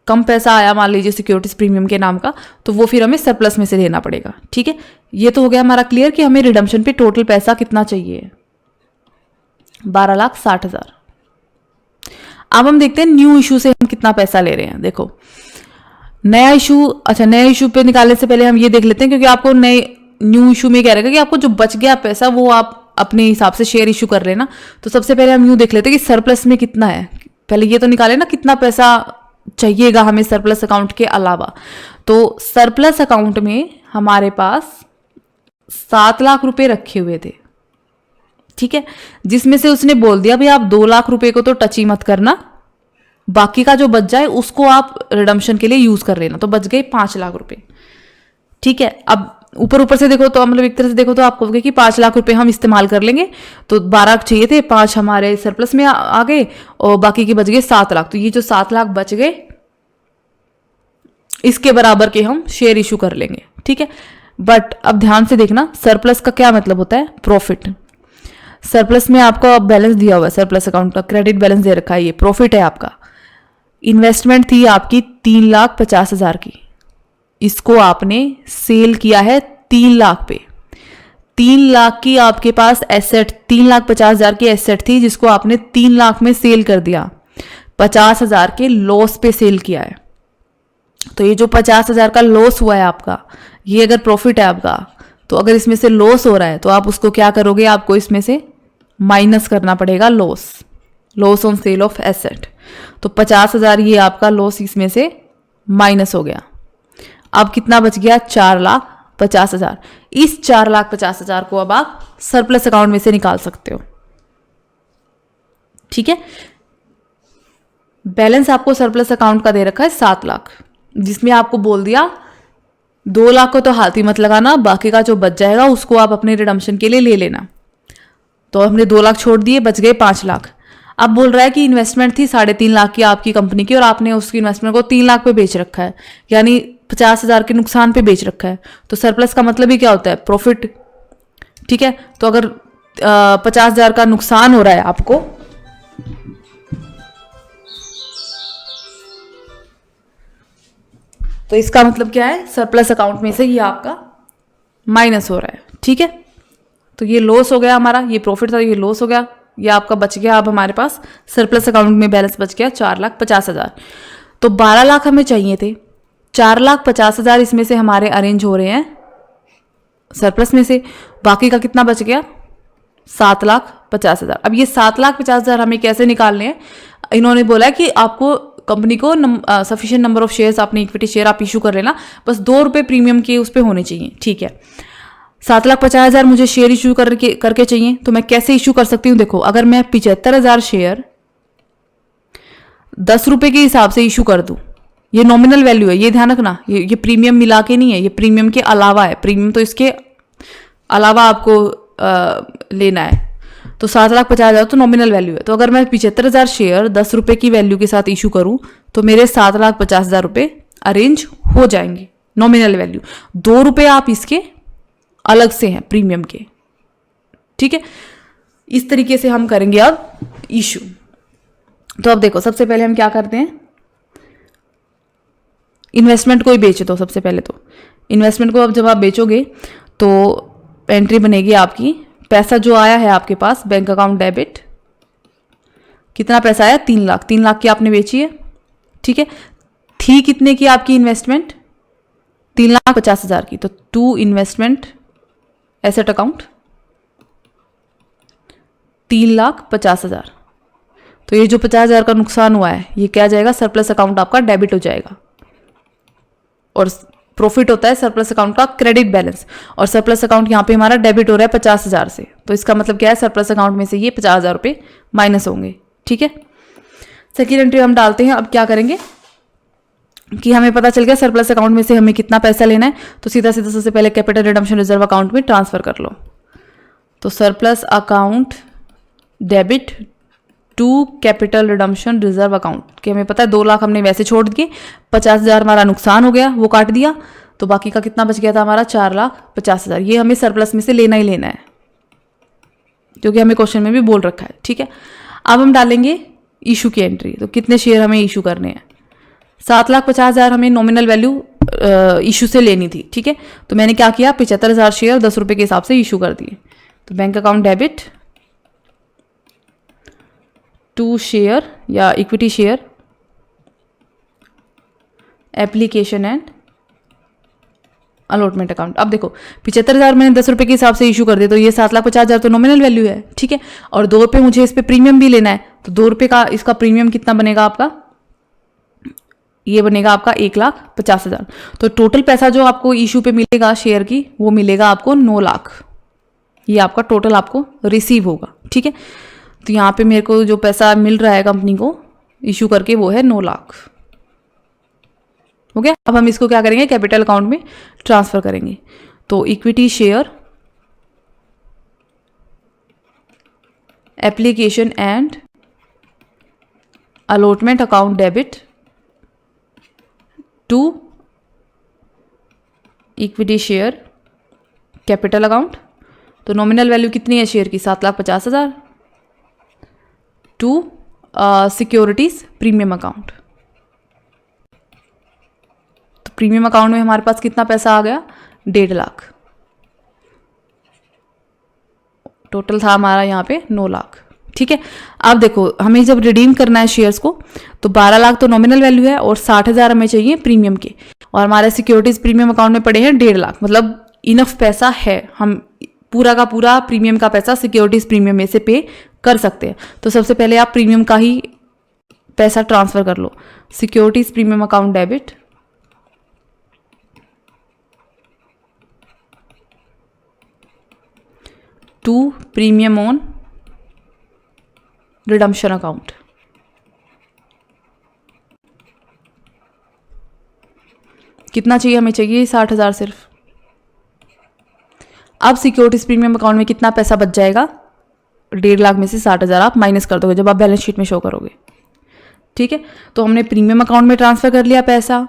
कम पैसा आया मान लीजिए सिक्योरिटीज प्रीमियम के नाम का, तो वो फिर हमें सरप्लस में से देना पड़ेगा। ठीक है, ये तो हो गया हमारा क्लियर कि हमें रिडम्पशन पे टोटल पैसा कितना चाहिए, 12,60,000। अब हम देखते हैं न्यू इशू से हम कितना पैसा ले रहे हैं। देखो नया इशू, अच्छा नया इशू पे निकालने से पहले हम ये देख लेते हैं, क्योंकि आपको नए न्यू इशू में क्या रहेगा कि आपको जो बच गया पैसा वो आप अपने हिसाब से शेयर इशू कर लेना। तो सबसे पहले हम यूँ देख लेते हैं कि सरप्लस में कितना है। पहले ये तो निकाले ना कितना पैसा चाहिएगा हमें सरप्लस अकाउंट के अलावा। तो सरप्लस अकाउंट में हमारे पास 7 लाख रुपए रखे हुए थे, ठीक है, जिसमें से उसने बोल दिया भाई आप 2 लाख रुपए को तो टच ही मत करना, बाकी का जो बच जाए उसको आप रिडम्पशन के लिए यूज कर लेना। तो बच गए 5 लाख रुपए। ठीक है, अब ऊपर से देखो तो मतलब एक तरह से देखो तो आपको कि 5 लाख रुपए हम इस्तेमाल कर लेंगे, तो 12 चाहिए थे, 5 हमारे सरप्लस में आ गए और बाकी के बच गए 7 लाख। तो ये जो 7 लाख बच गए इसके बराबर के हम शेयर इशू कर लेंगे। ठीक है, बट अब ध्यान से देखना, सरप्लस का क्या मतलब होता है, प्रॉफिट। सरप्लस में आपका बैलेंस दिया हुआ है, सरप्लस अकाउंट का क्रेडिट बैलेंस दे रखा है, ये प्रॉफिट है आपका। इन्वेस्टमेंट थी आपकी 3,50,000 की, इसको आपने सेल किया है 3 लाख पे। 3 लाख की आपके पास एसेट, 3,50,000 की एसेट थी जिसको आपने 3 लाख में सेल कर दिया, 50,000 के लॉस पे सेल किया है। तो ये जो 50,000 का लॉस हुआ है आपका, ये अगर प्रॉफिट है आपका, तो अगर इसमें से लॉस हो रहा है तो आप उसको क्या करोगे, आपको इसमें से माइनस करना पड़ेगा loss on sale of asset. तो 50,000 ये आपका लॉस इसमें से माइनस हो गया। अब कितना बच गया, 4,50,000। इस 4,50,000 को अब आप सरप्लस अकाउंट में से निकाल सकते हो। ठीक है, बैलेंस आपको सरप्लस अकाउंट का दे रखा है 7 लाख, जिसमें आपको बोल दिया 2 लाख को तो हाथ ही मत लगाना, बाकी का जो बच जाएगा उसको आप अपने रिडम्पशन के लिए ले लेना। तो हमने 2 लाख छोड़ दिए, बच गए 5 लाख। अब बोल रहा है कि इन्वेस्टमेंट थी 3.5 लाख की आपकी कंपनी की और आपने उसकी इन्वेस्टमेंट को 3 लाख पे बेच रखा है, यानी 50,000 के नुकसान पे बेच रखा है। तो सरप्लस का मतलब ही क्या होता है, प्रॉफिट। ठीक है, तो अगर 50,000 का नुकसान हो रहा है आपको, तो इसका मतलब क्या है, सरप्लस अकाउंट में से ये आपका माइनस हो रहा है। ठीक है, तो ये लॉस हो गया हमारा, ये प्रॉफिट था, ये लॉस हो गया, ये आपका बच गया। अब हमारे पास सरप्लस अकाउंट में बैलेंस बच गया 4,50,000। तो 12 लाख हमें चाहिए थे, 4,50,000 इसमें से हमारे अरेंज हो रहे हैं सरप्लस में से, बाकी का कितना बच गया, 7,50,000। अब ये 7,50,000 हमें कैसे निकालने हैं, इन्होंने बोला है कि आपको कंपनी को सफिशिएंट नंबर ऑफ शेयर्स, अपने इक्विटी शेयर आप इशू कर लेना, बस 2 रुपये प्रीमियम के उस पर होने चाहिए। ठीक है, 7,50,000 मुझे शेयर इशू करके चाहिए, तो मैं कैसे इशू कर सकती हूँ, देखो अगर मैं 75,000 शेयर 10 रुपये के हिसाब से इशू कर दूँ, ये नॉमिनल वैल्यू है, ये ध्यान रखना, ये प्रीमियम मिला के नहीं है, ये प्रीमियम के अलावा है, प्रीमियम तो इसके अलावा आपको लेना है। तो 7,50,000 तो नॉमिनल वैल्यू है। तो अगर मैं 75,000 शेयर 10 रुपये की वैल्यू के साथ इशू करूं तो मेरे 7,50,000 रुपये अरेंज हो जाएंगे, नॉमिनल वैल्यू। 2 रुपये आप इसके अलग से हैं प्रीमियम के। ठीक है, इस तरीके से हम करेंगे अब इशू। तो अब देखो, सबसे पहले हम क्या करते हैं, इन्वेस्टमेंट को ही बेच दो। सबसे पहले तो इन्वेस्टमेंट को अब जब आप बेचोगे तो एंट्री बनेगी आपकी, पैसा जो आया है आपके पास बैंक अकाउंट डेबिट, कितना पैसा आया, 3 लाख। 3 लाख की आपने बेची है। ठीक है, थी कितने की आपकी इन्वेस्टमेंट, 3,50,000 की। तो टू इन्वेस्टमेंट एसेट अकाउंट 3,50,000। तो ये जो 50,000 का नुकसान हुआ है ये क्या जाएगा, सरप्लस अकाउंट आपका डेबिट हो जाएगा। और प्रॉफिट होता है सरप्लस अकाउंट का क्रेडिट बैलेंस, और सरप्लस अकाउंट यहाँ पे हमारा डेबिट हो रहा है 50,000 से, तो इसका मतलब क्या है, सरप्लस अकाउंट में से ये 50,000 रुपये माइनस होंगे। ठीक है, सेकेंड एंट्री हम डालते हैं। अब क्या करेंगे कि हमें पता चल गया सरप्लस अकाउंट में से हमें कितना पैसा लेना है, तो सीधा सीधा सबसे पहले कैपिटल रिडम्पशन रिजर्व अकाउंट में ट्रांसफर कर लो। तो surplus account debit to capital redemption reserve account, कि हमें पता है 2 लाख हमने वैसे छोड़ दिए, 50,000 हमारा नुकसान हो गया, वो काट दिया, तो बाकी का कितना बच गया था हमारा 4,50,000। ये हमें सरप्लस में से लेना ही लेना है, क्योंकि हमें क्वेश्चन में भी बोल रखा है। ठीक है, अब हम डालेंगे इशू की एंट्री। तो कितने शेयर हमें इशू करने हैं, 7,50,000 हमें नॉमिनल वैल्यू इशू से लेनी थी। ठीक है, तो मैंने क्या किया, 75,000 शेयर 10 रुपये के हिसाब से इशू कर दिए। तो bank account debit to share या equity share application and allotment account. अब देखो 75,000 मैंने 10 रुपये के हिसाब से इशू कर दिया, तो ये 7,50,000 तो नॉमिनल वैल्यू है। ठीक है, और 2 रुपये मुझे इस पे प्रीमियम भी लेना है, तो 2 रुपये का इसका प्रीमियम कितना बनेगा आपका, ये बनेगा आपका 1,50,000। तो टोटल पैसा जो आपको इशू पे मिलेगा शेयर की, वो मिलेगा आपको 9 लाख। ये आपका टोटल आपको रिसीव होगा। ठीक है, तो यहाँ पे मेरे को जो पैसा मिल रहा है कंपनी को इशू करके, वो है 9 लाख। हो गया। अब हम इसको क्या करेंगे, कैपिटल अकाउंट में ट्रांसफर करेंगे। तो equity share application and allotment account debit to equity share capital account. तो नॉमिनल वैल्यू कितनी है शेयर की, 7,50,000 टू सिक्योरिटीज प्रीमियम अकाउंट। तो प्रीमियम अकाउंट में हमारे पास कितना पैसा आ गया, 1.5 लाख। टोटल था हमारा यहाँ पे 9 लाख। ठीक है, अब देखो हमें जब रिडीम करना है शेयर्स को, तो 12 लाख तो नॉमिनल वैल्यू है और 60,000 हमें चाहिए प्रीमियम के, और हमारे सिक्योरिटीज प्रीमियम अकाउंट में पड़े हैं 1.5 लाख। मतलब इनफ पैसा है, हम पूरा का पूरा प्रीमियम का पैसा सिक्योरिटीज प्रीमियम में से पे कर सकते हैं। तो सबसे पहले आप प्रीमियम का ही पैसा ट्रांसफर कर लो। Securities premium account debit to premium on redemption account. कितना चाहिए, हमें चाहिए 60,000 सिर्फ। अब सिक्योरिटीज प्रीमियम अकाउंट में कितना पैसा बच जाएगा, 1.5 लाख में से 60,000 आप माइनस कर दोगे जब आप बैलेंस शीट में शो करोगे। ठीक है, तो हमने प्रीमियम अकाउंट में ट्रांसफर कर लिया पैसा,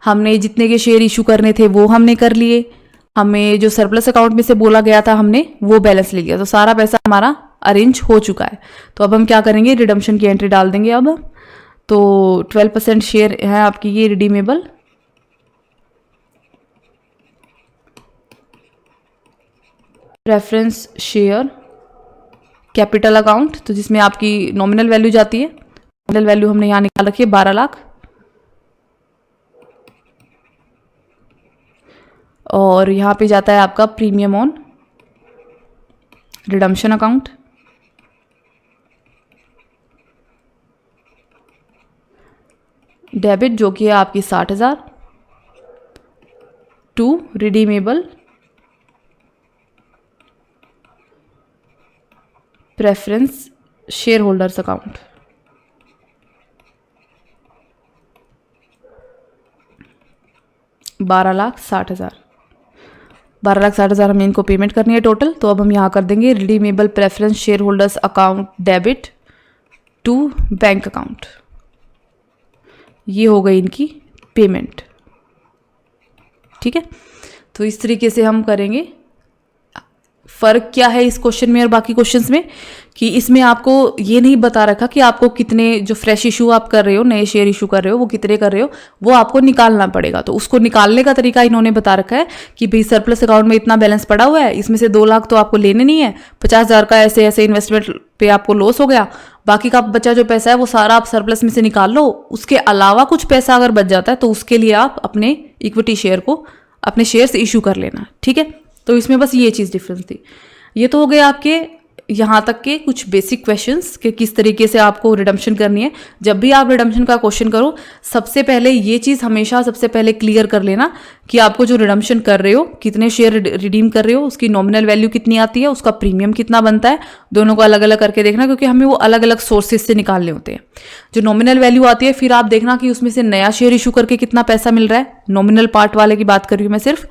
हमने जितने के शेयर इशू करने थे वो हमने कर लिए, हमें जो सरप्लस अकाउंट में से बोला गया था हमने वो बैलेंस ले लिया। तो सारा पैसा हमारा अरेंज हो चुका है। तो अब हम क्या करेंगे, रिडम्पशन की एंट्री डाल देंगे। अब तो 12% शेयर है आपकी ये redeemable, preference share capital account, तो जिसमें आपकी नॉमिनल वैल्यू जाती है। नॉमिनल वैल्यू हमने यहाँ निकाल रखी है 12 लाख, और यहाँ पे जाता है आपका premium on redemption account. Debit जो कि है आपकी 60,000 to redeemable preference share holders account. बारह लाख साठ हज़ार हमें इनको पेमेंट करनी है टोटल। तो अब हम यहाँ कर देंगे redeemable preference share holders account debit to bank account. ये हो गई इनकी पेमेंट। ठीक है, तो इस तरीके से हम करेंगे। फ़र्क क्या है इस क्वेश्चन में और बाकी क्वेश्चंस में, कि इसमें आपको ये नहीं बता रखा कि आपको कितने जो फ्रेश इशू आप कर रहे हो, नए शेयर इशू कर रहे हो, वो कितने कर रहे हो, वो आपको निकालना पड़ेगा। तो उसको निकालने का तरीका इन्होंने बता रखा है कि भाई सरप्लस अकाउंट में इतना बैलेंस पड़ा हुआ है, इसमें से 2 लाख तो आपको लेने नहीं है, 50,000 का ऐसे ऐसे इन्वेस्टमेंट पे आपको लॉस हो गया, बाकी का बचा जो पैसा है वो सारा आप सरप्लस में से निकाल लो। उसके अलावा कुछ पैसा अगर बच जाता है तो उसके लिए आप अपने इक्विटी शेयर को, अपने शेयर से इशू कर लेना। ठीक है, तो इसमें बस ये चीज़ डिफरेंस थी। ये तो हो गए आपके यहाँ तक के कुछ बेसिक क्वेश्चंस कि किस तरीके से आपको रिडम्पशन करनी है। जब भी आप रिडम्पशन का क्वेश्चन करो, सबसे पहले ये चीज़ हमेशा सबसे पहले क्लियर कर लेना कि आपको जो रिडम्पशन कर रहे हो, कितने शेयर रिडीम कर रहे हो, उसकी नॉमिनल वैल्यू कितनी आती है, उसका प्रीमियम कितना बनता है, दोनों को अलग अलग करके देखना, क्योंकि हमें वो अलग अलग सोर्सेज से निकालने होते हैं। जो नॉमिनल वैल्यू आती है, फिर आप देखना कि उसमें से नया शेयर इशू करके कितना पैसा मिल रहा है, नॉमिनल पार्ट वाले की बात कर रही हूँ मैं सिर्फ,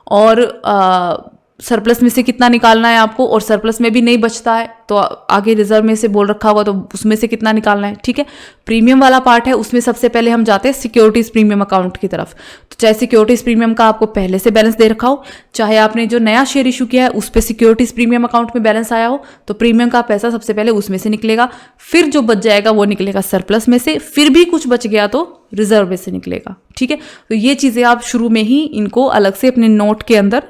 और सरप्लस में से कितना निकालना है आपको, और सरप्लस में भी नहीं बचता है तो आगे रिजर्व में से बोल रखा होगा तो उसमें से कितना निकालना है। ठीक है, प्रीमियम वाला पार्ट है, उसमें सबसे पहले हम जाते हैं सिक्योरिटीज प्रीमियम अकाउंट की तरफ। तो चाहे सिक्योरिटीज प्रीमियम का आपको पहले से बैलेंस दे रखा हो, चाहे आपने जो नया शेयर इशू किया है उस पर सिक्योरिटीज प्रीमियम अकाउंट में बैलेंस आया हो, तो प्रीमियम का पैसा सबसे पहले उसमें से निकलेगा, फिर जो बच जाएगा वो निकलेगा सरप्लस में से, फिर भी कुछ बच गया तो रिजर्व में से निकलेगा। ठीक है, तो ये चीज़ें आप शुरू में ही इनको अलग से अपने नोट के अंदर,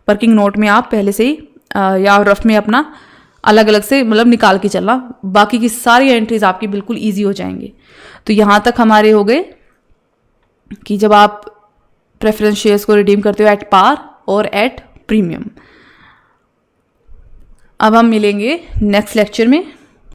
वर्किंग नोट में आप पहले से ही या रफ में अपना अलग अलग से मतलब निकाल के चलना, बाकी की सारी एंट्रीज आपकी बिल्कुल इजी हो जाएंगी। तो यहाँ तक हमारे हो गए कि जब आप प्रेफरेंस शेयर्स को रिडीम करते हो एट पार और एट प्रीमियम। अब हम मिलेंगे नेक्स्ट लेक्चर में।